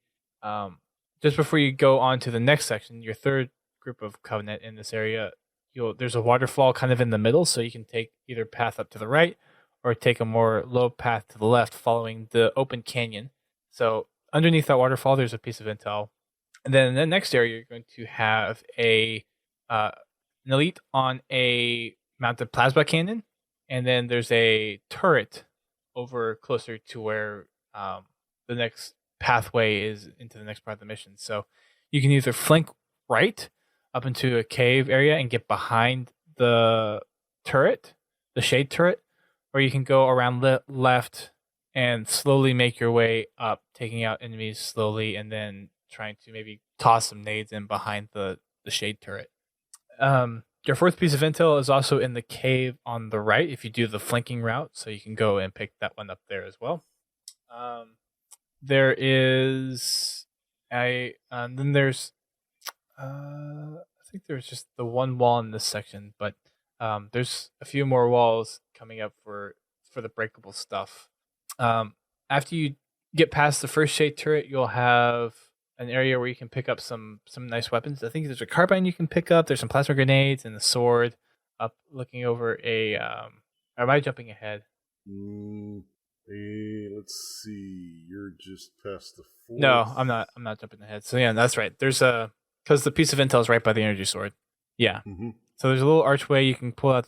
just before you go on to the next section, your third group of Covenant in this area. There's a waterfall kind of in the middle, so you can take either path up to the right or take a more low path to the left following the open canyon. So underneath that waterfall, there's a piece of intel. And then in the next area, you're going to have an elite on a mounted plasma cannon. And then there's a turret over closer to where the next pathway is into the next part of the mission. So you can either flank right up into a cave area and get behind the turret, the shade turret, or you can go around left and slowly make your way up, taking out enemies slowly, and then trying to maybe toss some nades in behind the shade turret. Your fourth piece of intel is also in the cave on the right if you do the flanking route, so you can go and pick that one up there as well. There is then there's I think there's just the one wall in this section, but there's a few more walls coming up for the breakable stuff. After you get past the first shade turret, you'll have an area where you can pick up some nice weapons. I think there's a carbine you can pick up. There's some plasma grenades and a sword. Up looking over a. Or am I jumping ahead? Let's see. You're just past the 4th. No, I'm not. I'm not jumping ahead. So yeah, that's right. There's because the piece of intel is right by the energy sword. Yeah. Mm-hmm. So there's a little archway you can pull out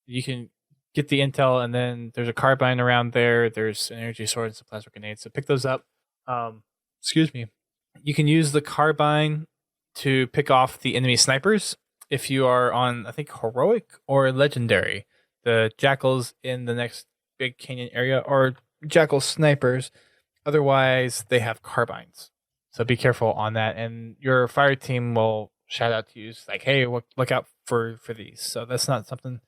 you can get the intel, and then there's a carbine around there. There's an energy sword and some plasma grenades. So pick those up. Excuse me. You can use the carbine to pick off the enemy snipers if you are on, I think, heroic or legendary. The jackals in the next big canyon area are jackal snipers. Otherwise, they have carbines. So be careful on that. And your fire team will shout out to you, it's like, hey, look out for these. So that's not something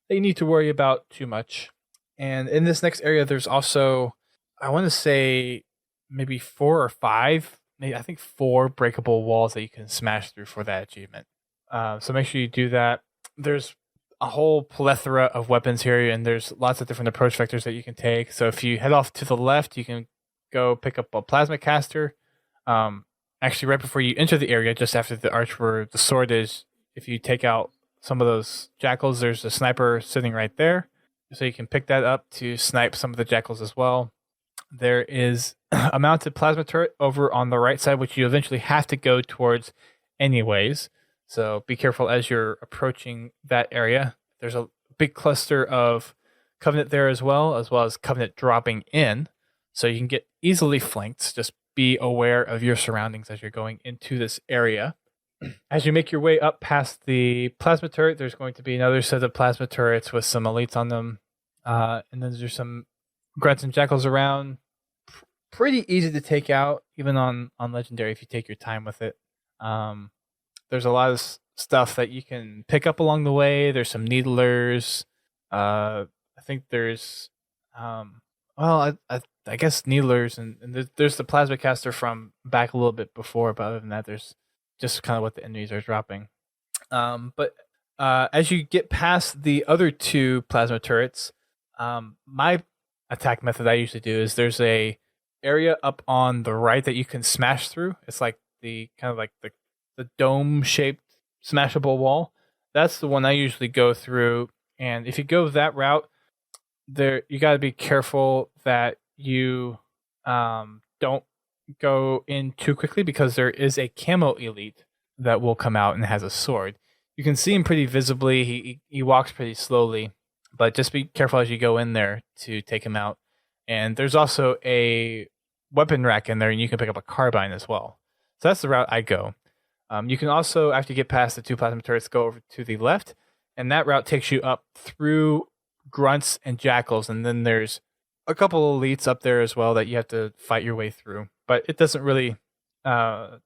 that you need to worry about too much. And in this next area, there's also, I want to say, maybe 4 or 5, I think 4 breakable walls that you can smash through for that achievement. So make sure you do that. There's a whole plethora of weapons here, and there's lots of different approach vectors that you can take. So if you head off to the left, you can go pick up a plasma caster. Actually, right before you enter the area, just after the arch where the sword is, if you take out some of those jackals. There's a sniper sitting right there, so you can pick that up to snipe some of the jackals as well. There is a mounted plasma turret over on the right side, which you eventually have to go towards anyways. So be careful as you're approaching that area. There's a big cluster of Covenant there as well as Covenant dropping in. So you can get easily flanked. Just be aware of your surroundings as you're going into this area. As you make your way up past the plasma turret, there's going to be another set of plasma turrets with some elites on them. And then there's some grunts and jackals around. Pretty easy to take out, even on Legendary if you take your time with it. There's a lot of stuff that you can pick up along the way. There's some needlers. I think there's, I guess needlers, and there's the plasma caster from back a little bit before, but other than that, there's just kind of what the enemies are dropping. But as you get past the other two plasma turrets, my attack method I usually do is there's a area up on the right that you can smash through. It's like the dome shaped smashable wall. That's the one I usually go through. And if you go that route, there you got to be careful that you don't go in too quickly, because there is a camo elite that will come out and has a sword. You can see him pretty visibly. He walks pretty slowly, but just be careful as you go in there to take him out. And there's also a weapon rack in there, and you can pick up a carbine as well. So that's the route I go. You can also, after you get past the two plasma turrets, go over to the left, and that route takes you up through grunts and jackals, and then there's a couple of elites up there as well that you have to fight your way through. But it doesn't really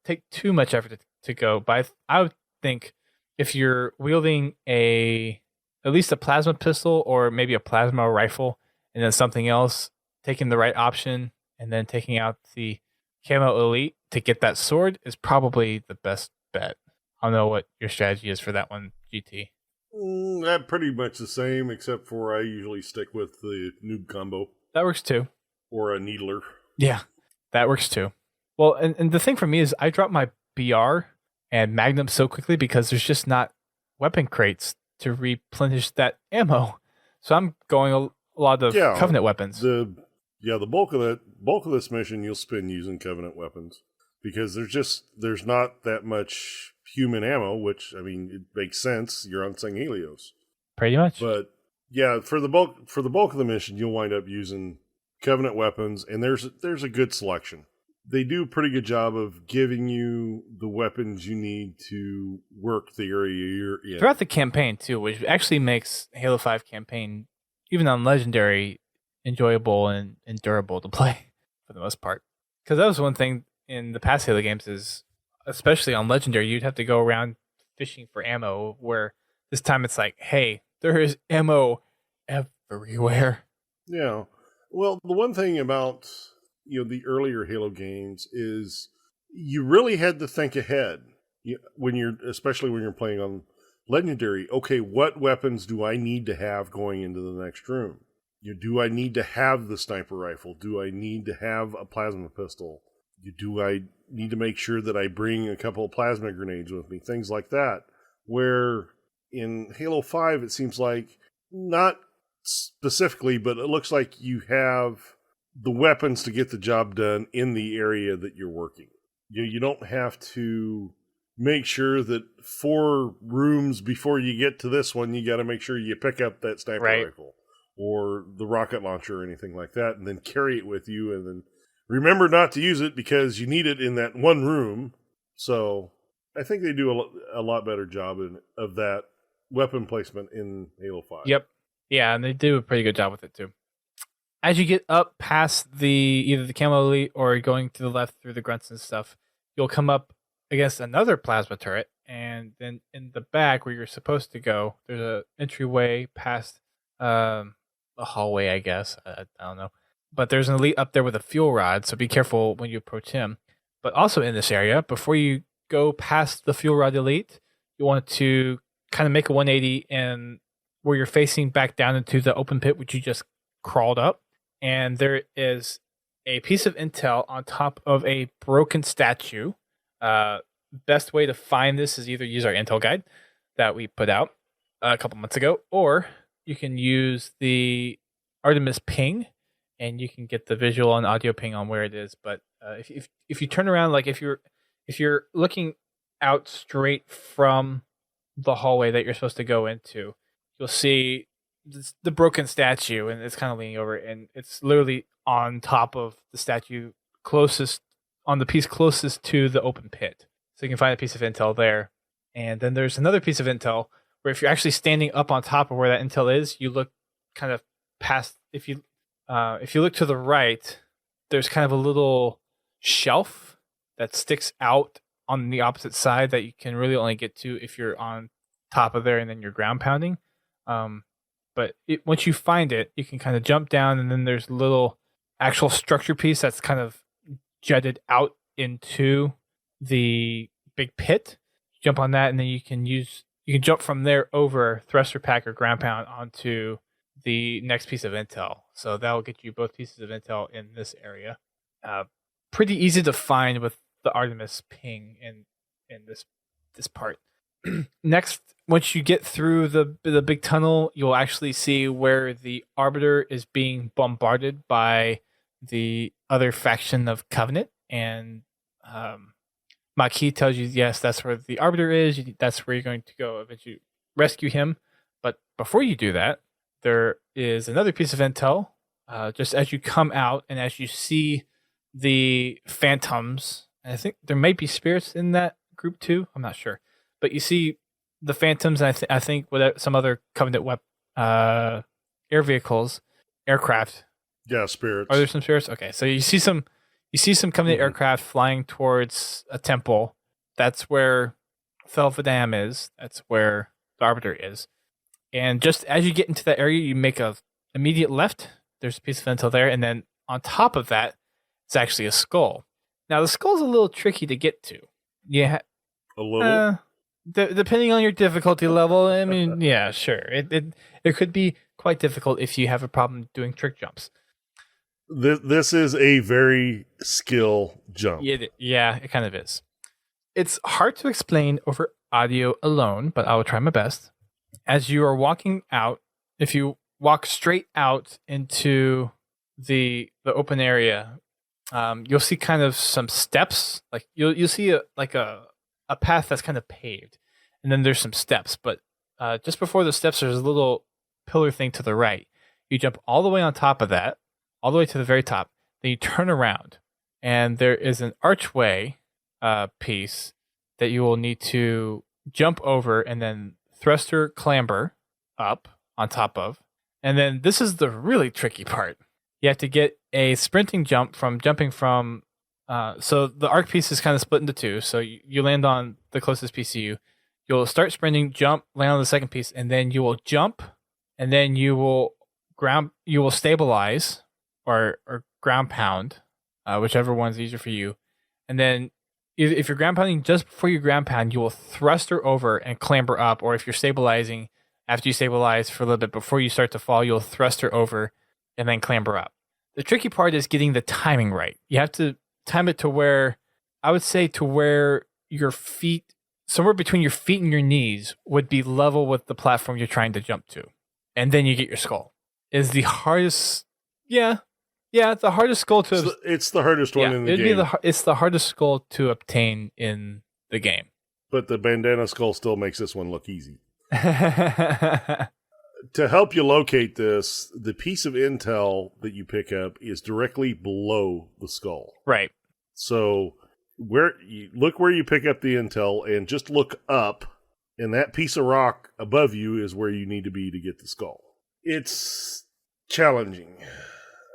take too much effort to go. But I would think if you're wielding at least a plasma pistol or maybe a plasma rifle, and then something else, taking the right option and then taking out the camo elite to get that sword is probably the best bet. I don't know what your strategy is for that one, GT. That pretty much the same, except for I usually stick with the noob combo. That works too. Or a needler. Yeah, that works too. Well, and the thing for me is I drop my BR and Magnum so quickly because there's just not weapon crates to replenish that ammo. So I'm going a lot of Covenant weapons. The bulk of this mission you'll spend using Covenant weapons, because there's not that much human ammo, which, I mean, it makes sense. You're on Sanghelios. Pretty much. But yeah, for the bulk of the mission, you'll wind up using Covenant weapons, and there's a good selection. They do a pretty good job of giving you the weapons you need to work the area you're in. Throughout the campaign, too, which actually makes Halo 5 campaign, even on Legendary, enjoyable and durable to play for the most part. Because that was one thing in the past Halo games is, especially on Legendary, you'd have to go around fishing for ammo, where this time it's like, hey, there is ammo everywhere. Yeah. Well, the one thing about the earlier Halo games is you really had to think ahead especially when you're playing on Legendary. Okay, what weapons do I need to have going into the next room? Do I need to have the sniper rifle? Do I need to have a plasma pistol? Do I need to make sure that I bring a couple of plasma grenades with me? Things like that. Where in Halo 5, it seems like, not specifically, but it looks like you have the weapons to get the job done in the area that you're working. You don't have to make sure that 4 rooms before you get to this one, you got to make sure you pick up that sniper rifle or the rocket launcher or anything like that, and then carry it with you, and then remember not to use it because you need it in that one room. So I think they do a lot better job of that weapon placement in Halo 5. Yep. Yeah, and they do a pretty good job with it too. As you get up past either the camo elite or going to the left through the grunts and stuff, you'll come up against another plasma turret, and then in the back where you're supposed to go, there's an entryway past a hallway, I guess. I don't know. But there's an elite up there with a fuel rod, so be careful when you approach him. But also in this area, before you go past the fuel rod elite, you want to kind of make a 180 and where you're facing back down into the open pit, which you just crawled up. And there is a piece of intel on top of a broken statue. Best way to find this is either use our intel guide that we put out, a couple months ago, or you can use the Artemis ping, and you can get the visual and audio ping on where it is. But if you turn around, like if you're looking out straight from the hallway that you're supposed to go into, you'll see the broken statue, and it's kind of leaning over, and it's literally on top of the statue closest on the piece closest to the open pit. So you can find a piece of intel there. And then there's another piece of intel where if you're actually standing up on top of where that intel is, you look kind of past. If you look to the right, there's kind of a little shelf that sticks out on the opposite side that you can really only get to if you're on top of there and then you're ground pounding. But once you find it, you can kind of jump down, and then there's a little actual structure piece that's kind of jutted out into the big pit. Jump on that, and then you can jump from there over thruster pack or ground pound onto the next piece of intel. So that will get you both pieces of intel in this area. Pretty easy to find with the Artemis ping in this part. Next, once you get through the big tunnel, you'll actually see where the Arbiter is being bombarded by the other faction of Covenant, and Maquis tells you, yes, that's where the Arbiter is. That's where you're going to go eventually rescue him. But before you do that, there is another piece of intel. Just as you come out and as you see the phantoms, and I think there might be spirits in that group too. I'm not sure, but you see the phantoms, and I think with some other Covenant air vehicles, aircraft. Yeah, spirits. Are there some spirits? Okay, so you see some Covenant aircraft flying towards a temple. That's where Thelvadam is. That's where the Arbiter is. And just as you get into that area, you make a immediate left. There's a piece of intel there, and then on top of that, it's actually a skull. Now the skull's a little tricky to get to. Yeah, a little. Depending on your difficulty level, I mean, yeah, sure. It could be quite difficult if you have a problem doing trick jumps. This is a very skill jump. Yeah, it kind of is. It's hard to explain over audio alone, but I will try my best. As you are walking out, if you walk straight out into the open area, you'll see kind of some steps. Like you'll see a path that's kind of paved, and then there's some steps. But just before the steps, there's a little pillar thing to the right. You jump all the way on top of that, all the way to the very top. Then you turn around, and there is an archway piece that you will need to jump over and then thruster clamber up on top of. And then this is the really tricky part. You have to get a sprinting jump from jumping from... so the arc piece is kind of split into two. So you land on the closest piece to you. You'll start sprinting, jump, land on the second piece, and then you will jump, and then you will stabilize or ground pound, whichever one's easier for you. And then if you're ground pounding just before you ground pound, you will thruster over and clamber up. Or if you're stabilizing, after you stabilize for a little bit before you start to fall, you'll thruster over and then clamber up. The tricky part is getting the timing right. You have to time it to where, I would say, to where your feet, somewhere between your feet and your knees, would be level with the platform you're trying to jump to. And then you get your skull. Is the hardest... Yeah, the hardest skull to... It's the hardest one in the game. It's the hardest skull to obtain in the game. But the bandana skull still makes this one look easy. To help you locate this, the piece of intel that you pick up is directly below the skull. Right. So look where you pick up the intel and just look up, and that piece of rock above you is where you need to be to get the skull. It's challenging.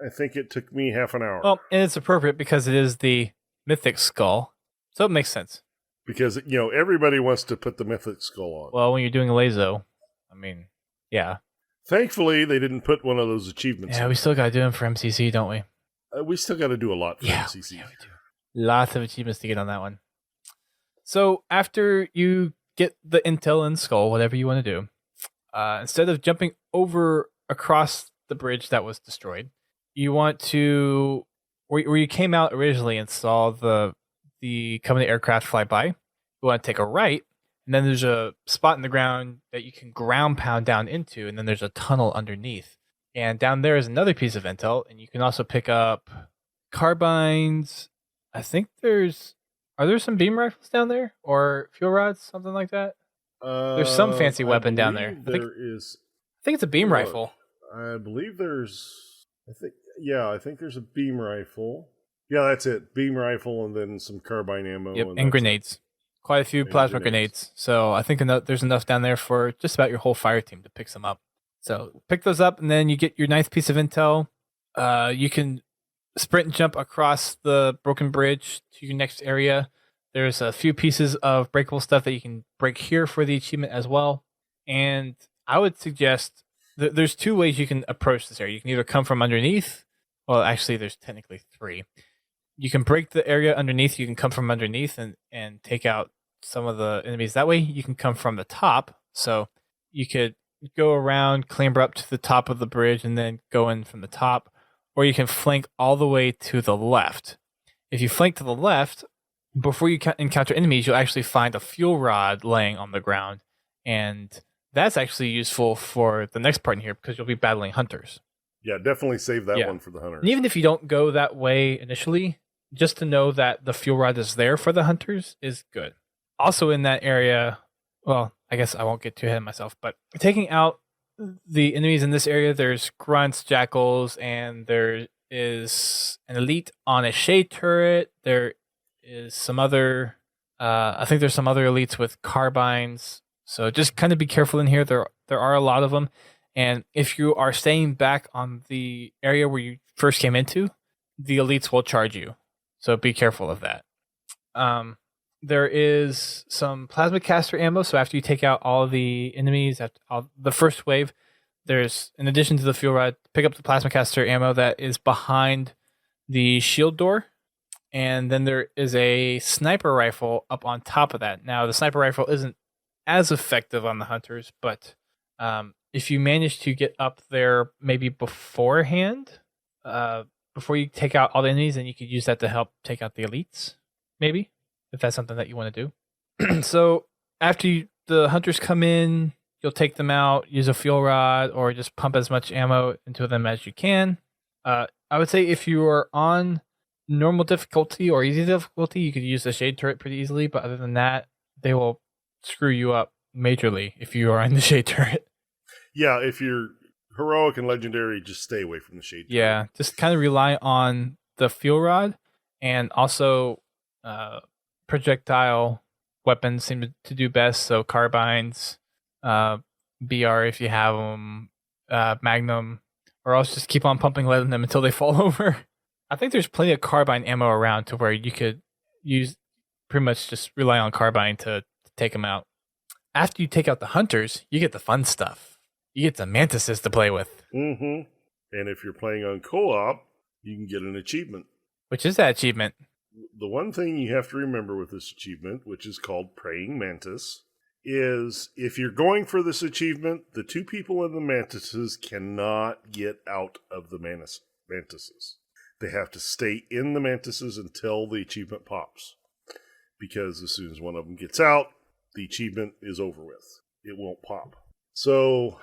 I think it took me half an hour. Well, and it's appropriate because it is the mythic skull, so it makes sense. Because, everybody wants to put the mythic skull on. Well, when you're doing a lazo, I mean, yeah. Thankfully, they didn't put one of those achievements. Yeah, we still got to do them for MCC, don't we? We still got to do a lot for MCC. Yeah, we do. Lots of achievements to get on that one. So after you get the intel and skull, whatever you want to do, instead of jumping over across the bridge that was destroyed, you want to, where you came out originally and saw the Covenant aircraft fly by, you want to take a right, And then there's a spot in the ground that you can ground pound down into, and then there's a tunnel underneath. And down there is another piece of intel, and you can also pick up carbines. I think are there some beam rifles down there or fuel rods, something like that? There's some fancy weapon down there. I think it's a beam rifle. I believe I think there's a beam rifle. Yeah, that's it. Beam rifle and then some carbine ammo. Yep, and grenades. Quite a few plasma grenades. So I think there's enough down there for just about your whole fire team to pick some up. So pick those up, and then you get your ninth piece of intel. You can sprint and jump across the broken bridge to your next area. There's a few pieces of breakable stuff that you can break here for the achievement as well. And I would suggest there's two ways you can approach this area. You can either come from underneath. Well, actually, there's technically three. You can break the area underneath. You can come from underneath and take out some of the enemies that way. You can come from the top. So you could go around, clamber up to the top of the bridge, and then go in from the top. Or you can flank all the way to the left. If you flank to the left, before you encounter enemies, you'll actually find a fuel rod laying on the ground. And that's actually useful for the next part in here because you'll be battling hunters. Yeah, definitely save that one for the hunters. And even if you don't go that way initially, just to know that the fuel rod is there for the hunters is good. Also in that area, well, I guess I won't get too ahead of myself, but taking out the enemies in this area, there's grunts, jackals, and there is an elite on a shade turret. There is some other, I think there's some other elites with carbines. So just kind of be careful in here. There are a lot of them. And if you are staying back on the area where you first came into, the elites will charge you. So be careful of that. There is some plasma caster ammo. So after you take out all of the enemies, after the first wave, there's, in addition to the fuel rod, pick up the plasma caster ammo that is behind the shield door. And then there is a sniper rifle up on top of that. Now, the sniper rifle isn't as effective on the hunters, but if you manage to get up there maybe beforehand, before you take out all the enemies, then you could use that to help take out the elites, maybe, if that's something that you want to do. So after the hunters come in, you'll take them out, use a fuel rod, or just pump as much ammo into them as you can. I would say if you are on normal difficulty or easy difficulty, you could use the shade turret pretty easily, but other than that, they will screw you up majorly if you are on the shade turret. Yeah, if you're heroic and legendary, just stay away from the shade turret. Yeah, just kind of rely on the fuel rod, and also projectile weapons seem to do best. So carbines, BR if you have them, Magnum, or else just keep on pumping lead in them until they fall over. I think there's plenty of carbine ammo around to where you could use pretty much just rely on carbine to take them out. After you take out the hunters, you get the fun stuff. You get the mantises to play with. Mm-hmm. And if you're playing on co-op, you can get an achievement. Which is that achievement? The one thing you have to remember with this achievement, which is called Praying Mantis, is if you're going for this achievement, the two people in the mantises cannot get out of the mantises. They have to stay in the mantises until the achievement pops. Because as soon as one of them gets out, the achievement is over with. It won't pop. So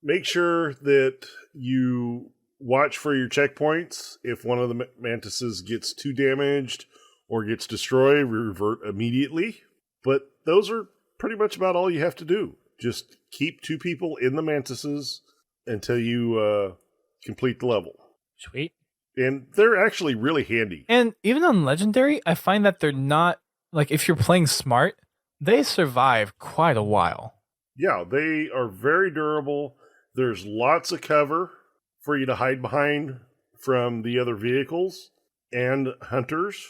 make sure that you watch for your checkpoints. If one of the mantises gets too damaged or gets destroyed, revert immediately. But those are pretty much about all you have to do. Just keep two people in the mantises until you complete the level. Sweet. And they're actually really handy. And even on Legendary, I find that they're not, like, if you're playing smart, they survive quite a while. Yeah, they are very durable. There's lots of cover for you to hide behind from the other vehicles and hunters.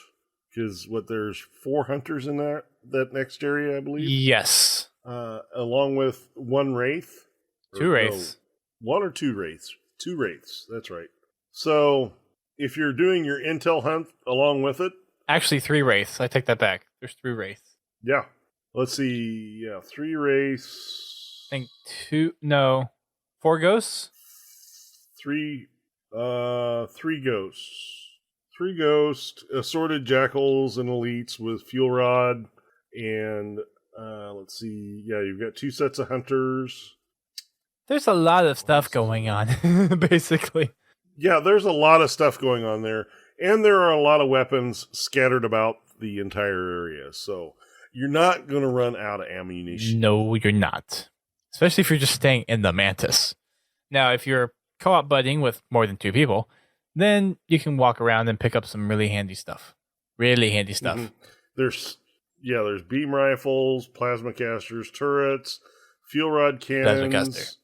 Because there's 4 hunters in that next area, I believe? Yes. Along with 1 wraith. 2 wraiths. No, 1 or 2 wraiths. 2 wraiths, that's right. So, if you're doing your intel hunt along with it... Actually, 3 wraiths. I take that back. There's 3 wraiths. Yeah. Let's see. Yeah, 3 wraiths. I think 4 ghosts? 3 ghosts. 3 ghosts, assorted jackals and elites with fuel rod and Let's see. Yeah, you've got 2 sets of hunters. There's a lot of stuff going on, basically. Yeah, there's a lot of stuff going on there. And there are a lot of weapons scattered about the entire area. So you're not going to run out of ammunition. No, you're not. Especially if you're just staying in the Mantis. Now, if you're co-op budding with more than 2 people, then you can walk around and pick up some really handy stuff. Really handy stuff. Mm-hmm. There's beam rifles, plasma casters, turrets, fuel rod cannons. Plasma caster.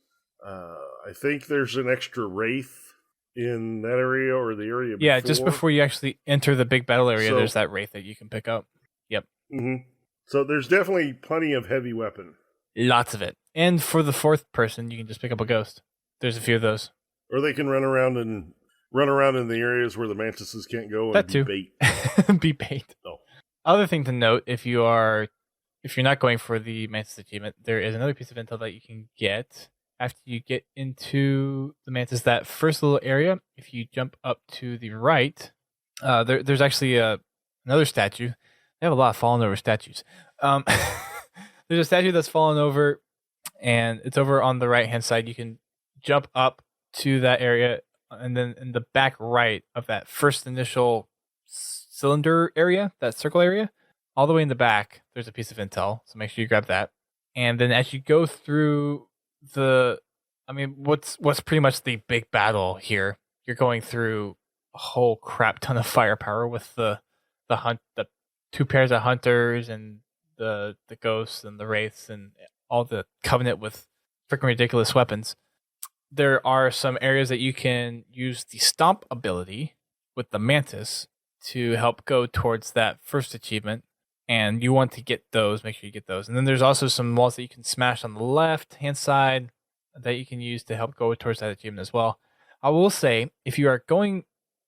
I think there's an extra wraith in that area or the area before. Yeah, just before you actually enter the big battle area, there's that wraith that you can pick up. Yep. Mm-hmm. So there's definitely plenty of heavy weapon. Lots of it. And for the 4th person, you can just pick up a ghost. There's a few of those. Or they can run around in the areas where the mantises can't go and that be too. bait. Be bait. Oh. Other thing to note, if you're not going for the Mantis achievement, there is another piece of intel that you can get after you get into the Mantis. That first little area, if you jump up to the right, there's actually another statue. They have a lot of fallen over statues. There's a statue that's fallen over, and it's over on the right hand side. You can jump up to that area, and then in the back right of that first initial cylinder area, that circle area, all the way in the back, there's a piece of intel. So make sure you grab that. And then as you go through what's pretty much the big battle here, you're going through a whole crap ton of firepower with the 2 pairs of hunters and the ghosts and the wraiths and all the Covenant with freaking ridiculous weapons. There are some areas that you can use the stomp ability with the Mantis to help go towards that first achievement, and you want to get those. Make sure you get those. And then there's also some walls that you can smash on the left hand side that you can use to help go towards that achievement as well. I will say, if you are going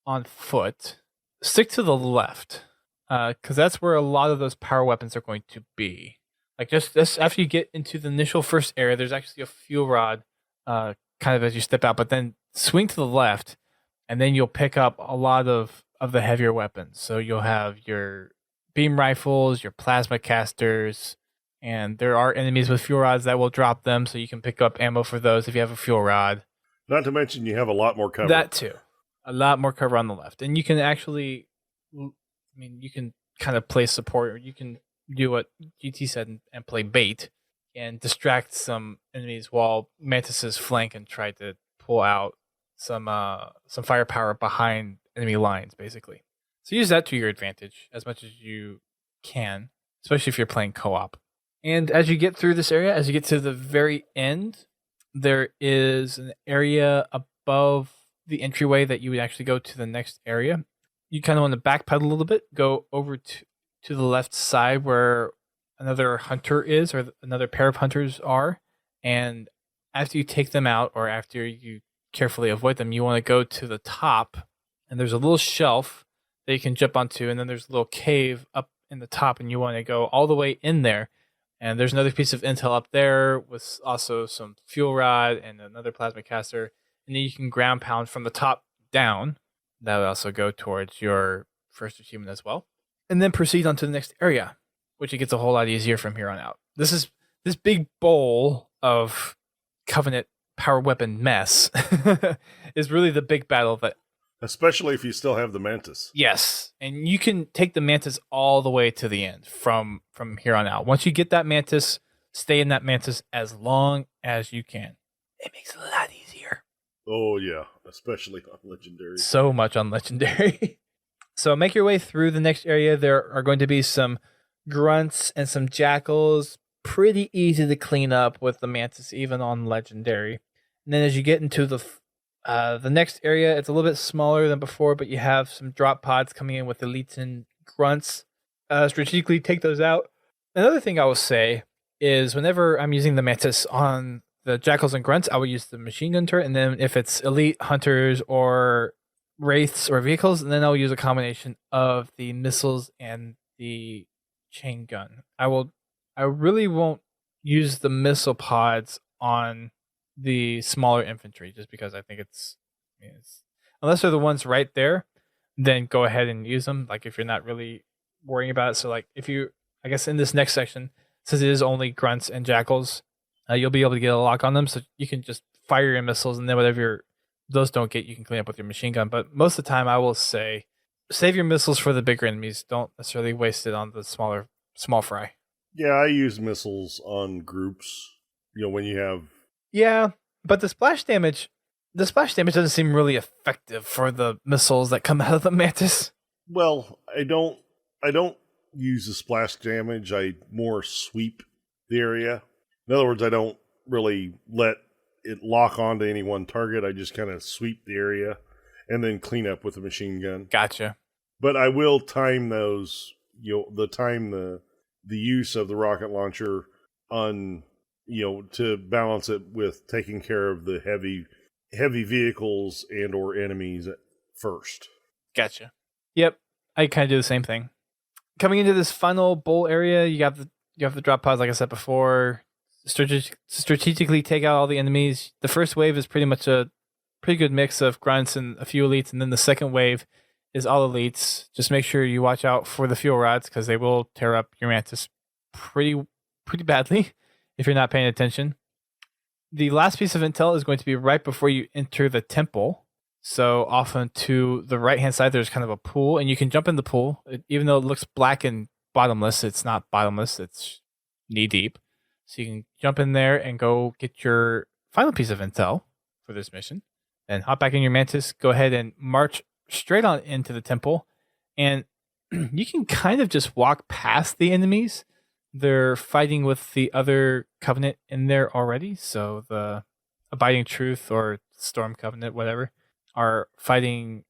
on foot, stick to the left, because that's where a lot of those power weapons are going to be. Like just after you get into the initial first area, there's actually a fuel rod kind of as you step out, but then swing to the left, and then you'll pick up a lot of the heavier weapons. So you'll have your beam rifles, your plasma casters, and there are enemies with fuel rods that will drop them, so you can pick up ammo for those if you have a fuel rod. Not to mention you have a lot more cover. That too. A lot more cover on the left. And you can actually, you can kind of play support, or you can do what GT said and play bait and distract some enemies while Mantises flank and try to pull out some firepower behind enemy lines, basically. So use that to your advantage as much as you can, especially if you're playing co-op. And as you get through this area, as you get to the very end, there is an area above the entryway that you would actually go to the next area. You kind of want to backpedal a little bit, go over to the left side where another hunter is, or another pair of hunters are. And after you take them out, or after you carefully avoid them, you want to go to the top, and there's a little shelf that you can jump onto, and then there's a little cave up in the top, and you want to go all the way in there. And there's another piece of intel up there with also some fuel rod and another plasma caster. And then you can ground pound from the top down. That would also go towards your first achievement as well. And then proceed on to the next area, which it gets a whole lot easier from here on out. This big bowl of Covenant power weapon mess is really the big battle that... Especially if you still have the Mantis. Yes, and you can take the Mantis all the way to the end from here on out. Once you get that Mantis, stay in that Mantis as long as you can. It makes it a lot easier. Oh, yeah, especially on Legendary. So much on Legendary. So make your way through the next area. There are going to be some grunts and some jackals. Pretty easy to clean up with the Mantis, even on Legendary. And then as you get into the next area, it's a little bit smaller than before, but you have some drop pods coming in with elites and grunts. Strategically take those out. Another thing I will say is whenever I'm using the Mantis on the jackals and grunts, I will use the machine gun turret, and then if it's elite hunters or wraiths or vehicles, and then I'll use a combination of the missiles and the chain gun. I really won't use the missile pods on the smaller infantry, just because I think it's unless they're the ones right there, then go ahead and use them. Like if you're not really worrying about it. So like if you, I guess in this next section, since it is only grunts and jackals, you'll be able to get a lock on them, so you can just fire your missiles, and then whatever those don't get, you can clean up with your machine gun. But most of the time, I will say, save your missiles for the bigger enemies. Don't necessarily waste it on the small fry. Yeah, I use missiles on groups. When you have... Yeah, but the splash damage doesn't seem really effective for the missiles that come out of the mantis. Well, I don't use the splash damage. I more sweep the area. In other words, I don't really let it lock onto any one target. I just kind of sweep the area and then clean up with a machine gun. Gotcha. But I will time those, the use of the rocket launcher on, to balance it with taking care of the heavy vehicles and or enemies first. Gotcha. Yep, I kind of do the same thing. Coming into this final bowl area, you have the drop pods, like I said before. Strategically take out all the enemies. The first wave is pretty much a pretty good mix of grunts and a few elites, and then the second wave is all elites. Just make sure you watch out for the fuel rods because they will tear up your mantis pretty badly if you're not paying attention. The last piece of intel is going to be right before you enter the temple. So often to the right-hand side, there's kind of a pool, and you can jump in the pool. Even though it looks black and bottomless, it's not bottomless. It's knee-deep. So you can jump in there and go get your final piece of intel for this mission. Then hop back in your mantis, go ahead and march straight on into the temple. And you can kind of just walk past the enemies. They're fighting with the other covenant in there already. So the Abiding Truth or Storm Covenant, whatever, are fighting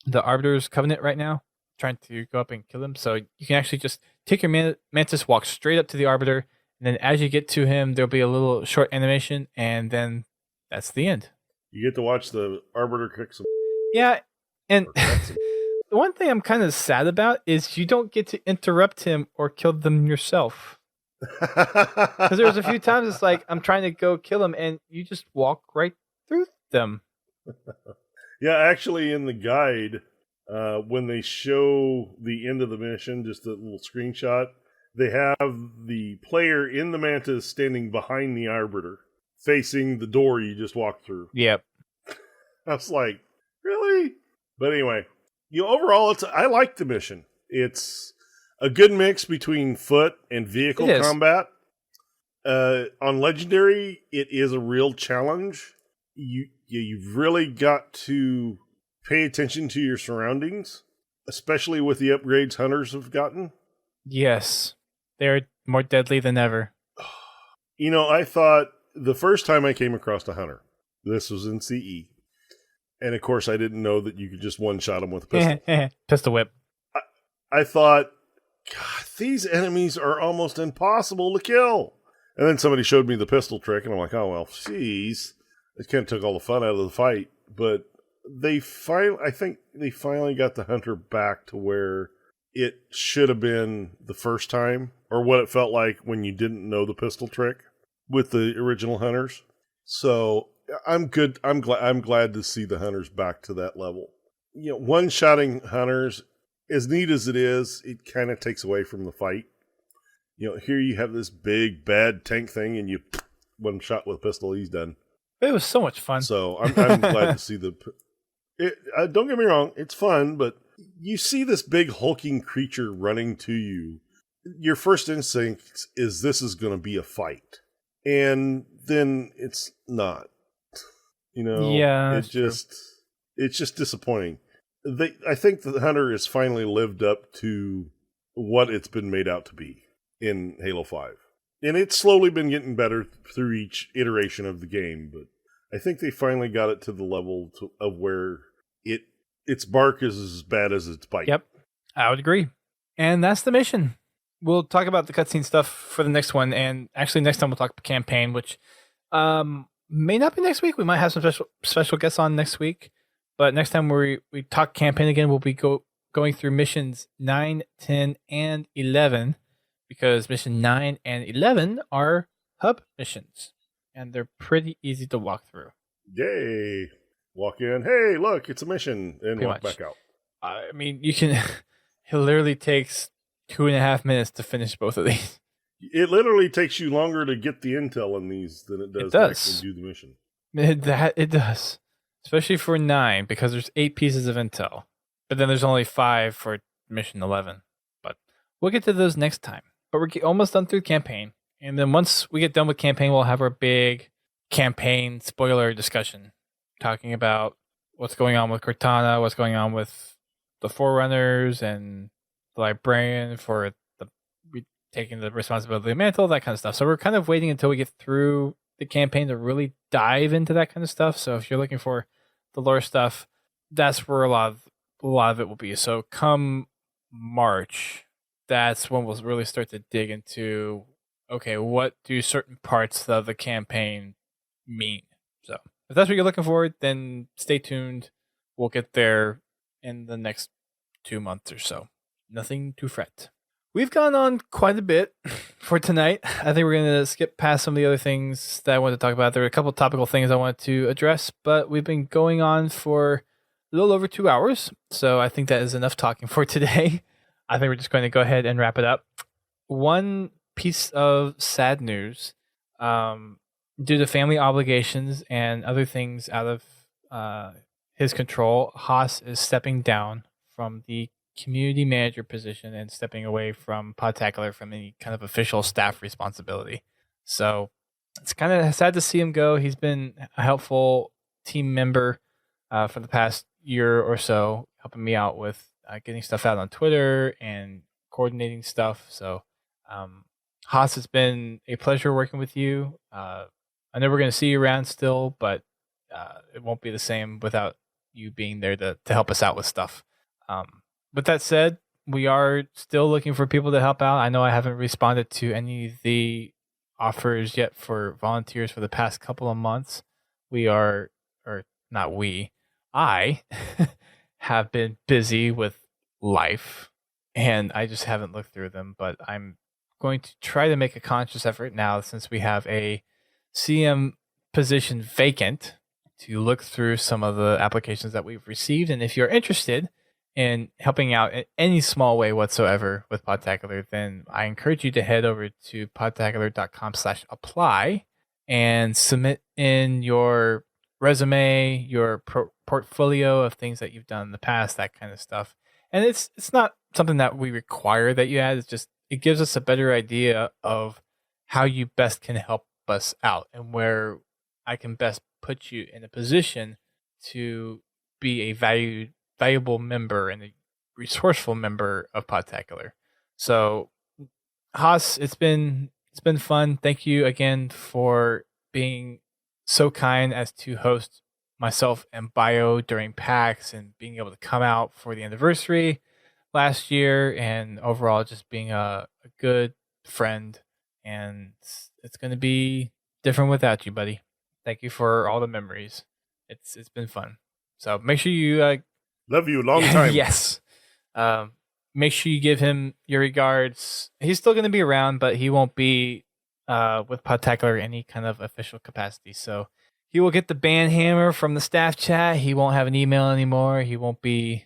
the Arbiter's Covenant right now, trying to go up and kill them. So you can actually just take your mantis, walk straight up to the Arbiter, and then as you get to him, there'll be a little short animation, and then that's the end. You get to watch the Arbiter kick some... Yeah, and the one thing I'm kind of sad about is you don't get to interrupt him or kill them yourself. Because there was a few times it's like, I'm trying to go kill him, and you just walk right through them. Yeah, actually in the guide, when they show the end of the mission, just a little screenshot, they have the player in the mantis standing behind the Arbiter, facing the door you just walked through. Yep. I was like, really? But anyway, overall, I like the mission. It's a good mix between foot and vehicle combat. On Legendary, it is a real challenge. You've really got to pay attention to your surroundings, especially with the upgrades hunters have gotten. Yes. They're more deadly than ever. I thought the first time I came across a hunter, this was in CE, and of course I didn't know that you could just one-shot them with a pistol. Pistol whip. I thought, God, these enemies are almost impossible to kill. And then somebody showed me the pistol trick, and I'm like, oh, well, jeez. It kind of took all the fun out of the fight. But I think they finally got the hunter back to where it should have been the first time, or what it felt like when you didn't know the pistol trick with the original hunters. So I'm good. I'm glad to see the hunters back to that level. One-shotting hunters, as neat as it is, it kind of takes away from the fight. Here you have this big bad tank thing, and you one shot with a pistol, he's done. It was so much fun. So I'm glad to see don't get me wrong, it's fun, but you see this big hulking creature running to you. Your first instinct is this is going to be a fight, and then it's not. Yeah, it's just disappointing. I think the hunter has finally lived up to what it's been made out to be in Halo 5. And it's slowly been getting better through each iteration of the game, but I think they finally got it to the level of where its bark is as bad as its bite. Yep, I would agree. And that's the mission. We'll talk about the cutscene stuff for the next one, and actually next time we'll talk campaign, which may not be next week. We might have some special guests on next week, but next time we talk campaign again, we'll be going through missions 9, 10, and 11, because mission 9 and 11 are hub missions, and they're pretty easy to walk through. Yay! Walk in, hey, look, it's a mission, and Pretty walk much. back out. I mean, you can. It literally takes 2.5 minutes to finish both of these. It literally takes you longer to get the intel in these than it does to actually do the mission. It does, especially for 9 because there's 8 pieces of intel, but then there's only 5 for mission 11. But we'll get to those next time. But we're almost done through the campaign, and then once we get done with campaign, we'll have our big campaign spoiler discussion, talking about what's going on with Cortana, what's going on with the Forerunners, and the Librarian for taking the responsibility of the mantle, that kind of stuff. So we're kind of waiting until we get through the campaign to really dive into that kind of stuff. So if you're looking for the lore stuff, that's where a lot of it will be. So come March, that's when we'll really start to dig into, okay, what do certain parts of the campaign mean? So if that's what you're looking for, then stay tuned. We'll get there in the next 2 months or so. Nothing to fret. We've gone on quite a bit for tonight. I think we're going to skip past some of the other things that I wanted to talk about. There were a couple of topical things I wanted to address, but we've been going on for a little over 2 hours. So I think that is enough talking for today. I think we're just going to go ahead and wrap it up. One piece of sad news, due to family obligations and other things out of his control, Haas is stepping down from the community manager position and stepping away from Podtacular from any kind of official staff responsibility. So it's kind of sad to see him go. He's been a helpful team member for the past year or so, helping me out with getting stuff out on Twitter and coordinating stuff. So Haas, it's been a pleasure working with you. I know we're going to see you around still, but it won't be the same without you being there to help us out with stuff. With that said, we are still looking for people to help out. I know I haven't responded to any of the offers yet for volunteers for the past couple of months. I have been busy with life, and I just haven't looked through them, but I'm going to try to make a conscious effort now, since we have a CM position vacant, to look through some of the applications that we've received. And if you're interested in helping out in any small way whatsoever with Podtacular, then I encourage you to head over to podtacular.com/apply and submit in your resume, your portfolio of things that you've done in the past, that kind of stuff. And it's not something that we require that you add. It's just, it gives us a better idea of how you best can help us out and where I can best put you in a position to be a valuable member and a resourceful member of Podtacular. So Haas, it's been fun. Thank you again for being so kind as to host myself and Bio during PAX and being able to come out for the anniversary last year, and overall just being a good friend. And it's going to be different without you, buddy. Thank you for all the memories. It's been fun. So make sure you love you a long time. Yes. Make sure you give him your regards. He's still going to be around, but he won't be with Podtacular in any kind of official capacity. So he will get the ban hammer from the staff chat. He won't have an email anymore. He won't be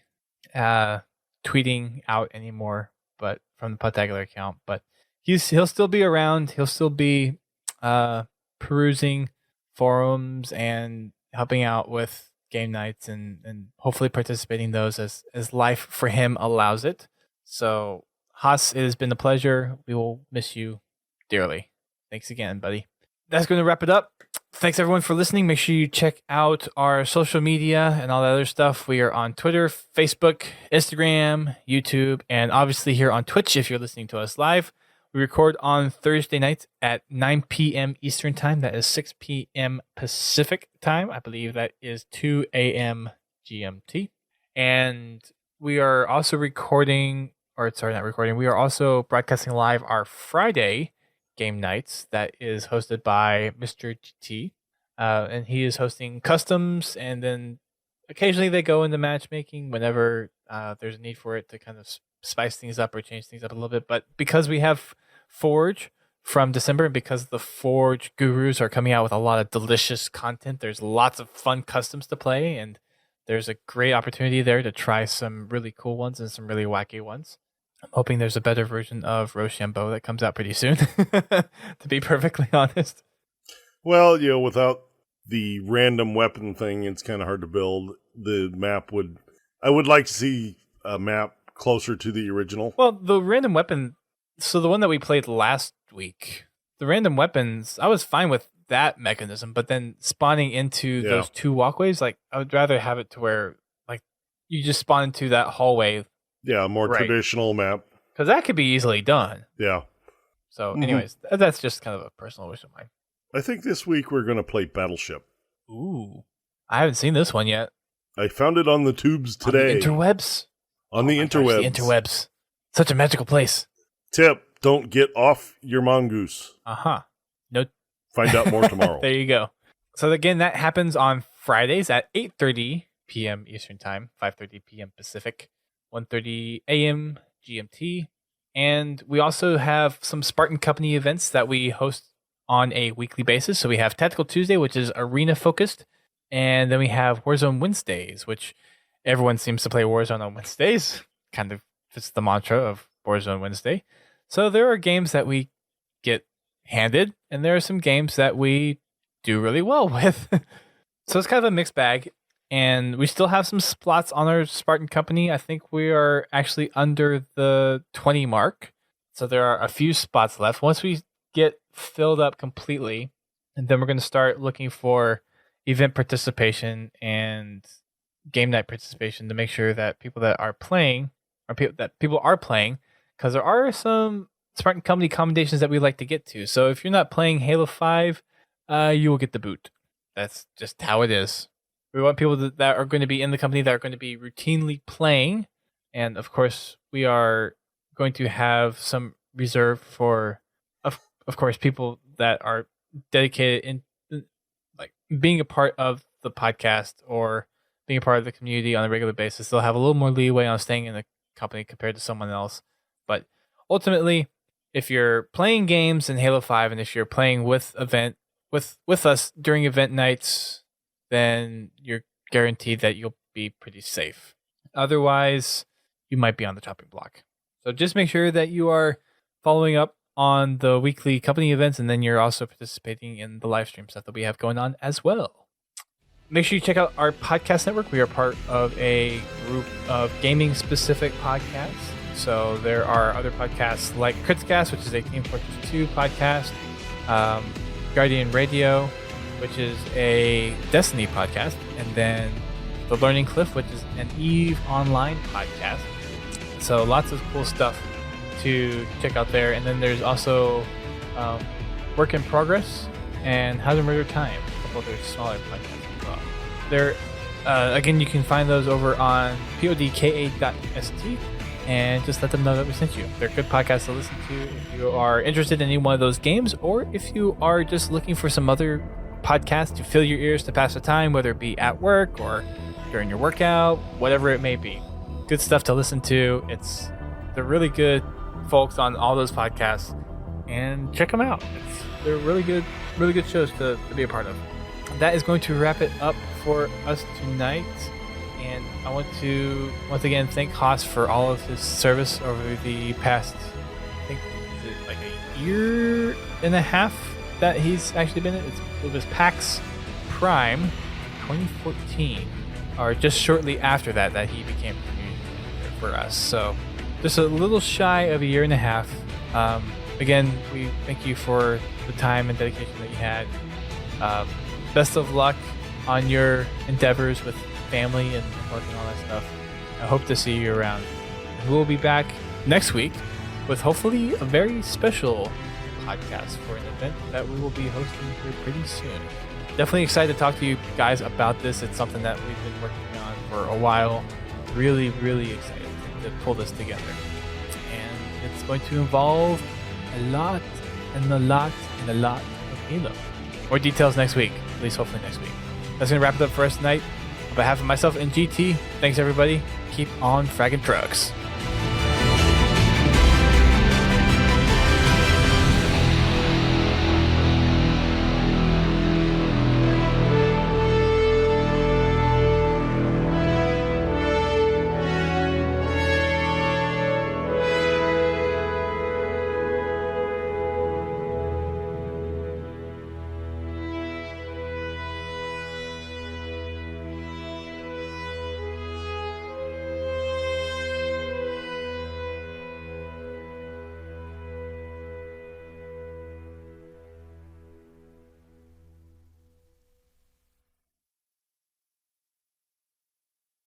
tweeting out anymore, but from the Podtacular account. But he'll still be around. He'll still be perusing forums and helping out with game nights and hopefully participating in those as life for him allows it. So Haas, it has been a pleasure. We will miss you dearly. Thanks again, buddy. That's going to wrap it up. Thanks everyone for listening. Make sure you check out our social media and all that other stuff. We are on Twitter, Facebook, Instagram, YouTube, and obviously here on Twitch if you're listening to us live. We record on Thursday nights at 9 p.m. Eastern Time. That is 6 p.m. Pacific Time. I believe that is 2 a.m. GMT. And we are also we are also broadcasting live our Friday game nights. That is hosted by Mr. GT. And he is hosting customs, and then occasionally they go into matchmaking whenever there's a need for it to kind of spice things up or change things up a little bit. But because we have Forge from December, and because the Forge gurus are coming out with a lot of delicious content, there's lots of fun customs to play, and there's a great opportunity there to try some really cool ones and some really wacky ones. I'm hoping there's a better version of Rochambeau that comes out pretty soon, to be perfectly honest. Well, without the random weapon thing, it's kind of hard to build. I would like to see a map closer to the original. Well, the random weapon, so the one that we played last week, the random weapons, I was fine with that mechanism, but then spawning into those two walkways, like I would rather have it to where like you just spawn into that hallway. Yeah, a more traditional map. Because that could be easily done. Yeah. So anyways, that's just kind of a personal wish of mine. I think this week we're going to play Battleship. Ooh. I haven't seen this one yet. I found it on the tubes today. On the interwebs? On the interwebs. The interwebs. Such a magical place. Tip, don't get off your mongoose. Uh-huh. No. Find out more tomorrow. There you go. So again, that happens on Fridays at 8:30 p.m. Eastern Time, 5:30 p.m. Pacific, 1:30 a.m. GMT. And we also have some Spartan Company events that we host on a weekly basis. So we have Tactical Tuesday, which is arena focused. And then we have Warzone Wednesdays, which everyone seems to play Warzone on Wednesdays. Kind of fits the mantra of Warzone Wednesday. So there are games that we get handed, and there are some games that we do really well with. So it's kind of a mixed bag. And we still have some slots on our Spartan Company. I think we are actually under the 20 mark. So there are a few spots left. Once we get filled up completely, and then we're going to start looking for event participation and game night participation to make sure that people that are playing, because there are some Spartan Company commendations that we like to get to. So if you're not playing Halo 5, you will get the boot. That's just how it is. We want people that are going to be in the company that are going to be routinely playing. And of course, we are going to have some reserve for, of course, people that are dedicated in like being a part of the podcast or being a part of the community on a regular basis. They'll have a little more leeway on staying in the company compared to someone else. But ultimately, if you're playing games in Halo 5 and if you're playing with us during event nights, then you're guaranteed that you'll be pretty safe. Otherwise, you might be on the chopping block. So just make sure that you are following up on the weekly company events, and then you're also participating in the live stream stuff that we have going on as well. Make sure you check out our podcast network. We are part of a group of gaming-specific podcasts. So there are other podcasts like Critscast, which is a Team Fortress 2 podcast, Guardian Radio, which is a Destiny podcast, and then The Learning Cliff, which is an EVE Online podcast. So lots of cool stuff to check out there. And then there's also Work in Progress and How to Murder Time, a couple other smaller podcasts as well. There, again, you can find those over on podka.st, and just let them know that we sent you. They're good podcasts to listen to if you are interested in any one of those games, or if you are just looking for some other podcast to fill your ears to pass the time, whether it be at work or during your workout, whatever it may be. Good stuff to listen to. They're really good folks on all those podcasts, and check them out. They're really good shows to be a part of. That is going to wrap it up for us tonight, and I want to once again thank Haas for all of his service over the past, I think, is it like a year and a half that he's actually been in. It was PAX Prime 2014, or just shortly after that he became community leader for us. So just a little shy of a year and a half. Again, we thank you for the time and dedication that you had. Best of luck on your endeavors with family and work and all that stuff. I hope to see you around. And we'll be back next week with hopefully a very special podcast for an event that we will be hosting here pretty soon. Definitely excited to talk to you guys about this. It's something that we've been working on for a while. Really, really excited to pull this together. And it's going to involve a lot of Halo. More details next week, at least hopefully next week. That's going to wrap it up for us tonight. On behalf of myself and GT, thanks everybody. Keep on fragging trucks.